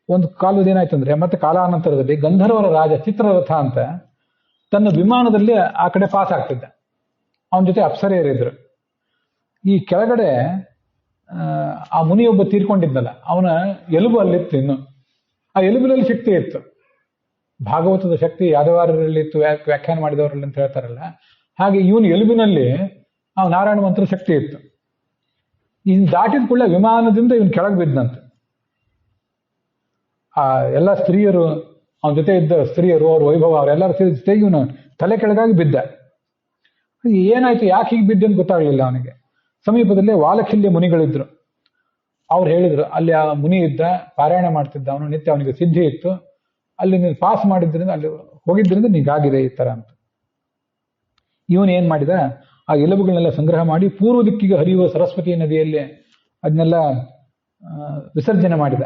ಒಂದು ಕಾಲದ ಏನಾಯ್ತಂದ್ರೆ, ಮತ್ತೆ ಕಾಲಾನಂತರದಲ್ಲಿ ಗಂಧರ್ವರ ರಾಜ ಚಿತ್ರರಥ ಅಂತ ತನ್ನ ವಿಮಾನದಲ್ಲಿ ಆ ಕಡೆ ಪಾಸ್ ಆಗ್ತಿದ್ದ. ಅವನ ಜೊತೆ ಅಪ್ಸರೆಯರಿದ್ರು. ಈ ಕೆಳಗಡೆ ಆ ಮುನಿಯೊಬ್ಬ ತೀರ್ಕೊಂಡಿದ್ನಲ್ಲ, ಅವನ ಎಲುಬು ಅಲ್ಲಿತ್ತು. ಇನ್ನು ಆ ಎಲುಬಿನಲ್ಲಿ ಶಕ್ತಿ ಇತ್ತು. ಭಾಗವತದ ಶಕ್ತಿ ಯಾದವಾರರಲ್ಲಿ ಇತ್ತು, ವ್ಯಾಖ್ಯಾನ ಮಾಡಿದವರಲ್ಲಿ ಅಂತ ಹೇಳ್ತಾರಲ್ಲ, ಹಾಗೆ ಇವನು ಎಲುಬಿನಲ್ಲಿ ಆ ನಾರಾಯಣ ಮಂತ್ರ ಶಕ್ತಿ ಇತ್ತು. ಇನ್ ದಾಟಿದ ಕೂಡಲೇ ವಿಮಾನದಿಂದ ಇವನು ಕೆಳಗೆ ಬಿದ್ದಂತೆ. ಆ ಎಲ್ಲ ಸ್ತ್ರೀಯರು, ಅವನ ಜೊತೆ ಇದ್ದ ಸ್ತ್ರೀಯರು, ಅವ್ರ ವೈಭವ, ಅವರೆಲ್ಲರ ಜೊತೆಗೆ ಇವನು ತಲೆ ಕೆಳಗಾಗಿ ಬಿದ್ದ. ಏನಾಯ್ತು, ಯಾಕೆ ಹೀಗೆ ಬಿದ್ದ ಅಂತ ಗೊತ್ತಾಗ್ಲಿಲ್ಲ ಅವನಿಗೆ. ಸಮೀಪದಲ್ಲಿ ವಾಲಖಿಲ್ಯ ಮುನಿಗಳಿದ್ರು. ಅವ್ರು ಹೇಳಿದ್ರು, ಅಲ್ಲಿ ಆ ಮುನಿ ಇದ್ದ, ಪಾರಾಯಣ ಮಾಡ್ತಿದ್ದ, ಅವನು ನಿತ್ಯ, ಅವನಿಗೆ ಸಿದ್ಧಿ ಇತ್ತು, ಅಲ್ಲಿ ನೀನು ಪಾಸ್ ಮಾಡಿದ್ರಿಂದ, ಅಲ್ಲಿ ಹೋಗಿದ್ರಿಂದ ನೀಗಾಗಿದೆ ಈ ತರ ಅಂತ. ಇವನು ಏನ್ ಮಾಡಿದ, ಆ ಎಲುಬುಗಳನ್ನೆಲ್ಲ ಸಂಗ್ರಹ ಮಾಡಿ ಪೂರ್ವ ದಿಕ್ಕಿಗೆ ಹರಿಯುವ ಸರಸ್ವತಿ ನದಿಯಲ್ಲಿ ಅದನ್ನೆಲ್ಲ ವಿಸರ್ಜನೆ ಮಾಡಿದ.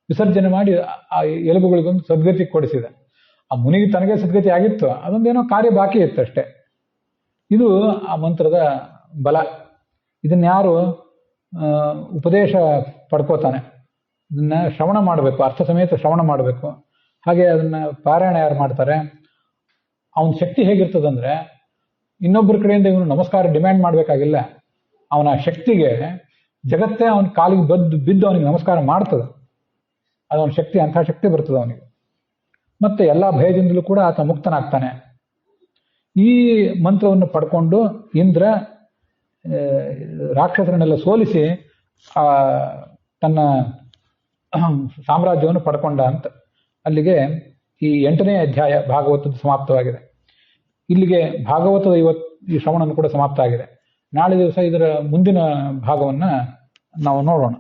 ವಿಸರ್ಜನೆ ಮಾಡಿ ಆ ಎಲುಬುಗಳಿಗೊಂದು ಸದ್ಗತಿ ಕೊಡಿಸಿದ. ಆ ಮುನಿಗೆ ತನಗೆ ಸದ್ಗತಿ ಆಗಿತ್ತು, ಅದೊಂದೇನೋ ಕಾರ್ಯ ಬಾಕಿ ಇತ್ತು ಅಷ್ಟೇ. ಇದು ಆ ಮಂತ್ರದ ಬಲ. ಇದನ್ಯಾರು ಉಪದೇಶ ಪಡ್ಕೋತಾನೆ, ಇದನ್ನ ಶ್ರವಣ ಮಾಡಬೇಕು, ಅರ್ಥ ಸಮೇತ ಶ್ರವಣ ಮಾಡಬೇಕು. ಹಾಗೆ ಅದನ್ನ ಪಾರಾಯಣ ಯಾರು ಮಾಡ್ತಾರೆ, ಅವನ ಶಕ್ತಿ ಹೇಗಿರ್ತದಂದ್ರೆ, ಇನ್ನೊಬ್ಬರ ಕಡೆಯಿಂದ ಇವನು ನಮಸ್ಕಾರ ಡಿಮ್ಯಾಂಡ್ ಮಾಡಬೇಕಾಗಿಲ್ಲ. ಅವನ ಶಕ್ತಿಗೆ ಜಗತ್ತೇ ಅವನ ಕಾಲಿಗೆ ಬಿದ್ದು ಅವನಿಗೆ ನಮಸ್ಕಾರ ಮಾಡ್ತದೆ. ಅದವನ ಶಕ್ತಿ, ಅಂಥ ಶಕ್ತಿ ಬರ್ತದೆ ಅವನಿಗೆ. ಮತ್ತೆ ಎಲ್ಲಾ ಭಯದಿಂದಲೂ ಕೂಡ ಆತ ಮುಕ್ತನಾಗ್ತಾನೆ. ಈ ಮಂತ್ರವನ್ನು ಪಡ್ಕೊಂಡು ಇಂದ್ರ ರಾಕ್ಷಸರನ್ನೆಲ್ಲ ಸೋಲಿಸಿ ತನ್ನ ಸಾಮ್ರಾಜ್ಯವನ್ನು ಪಡ್ಕೊಂಡ ಅಂತ. ಅಲ್ಲಿಗೆ ಈ 8ನೇ ಅಧ್ಯಾಯ ಭಾಗವತದ ಸಮಾಪ್ತವಾಗಿದೆ. ಇಲ್ಲಿಗೆ ಭಾಗವತದ ಈ ಶ್ರವಣನು ಕೂಡ ಸಮಾಪ್ತ ಆಗಿದೆ. ನಾಳೆ ದಿವಸ ಇದರ ಮುಂದಿನ ಭಾಗವನ್ನ ನಾವು ನೋಡೋಣ.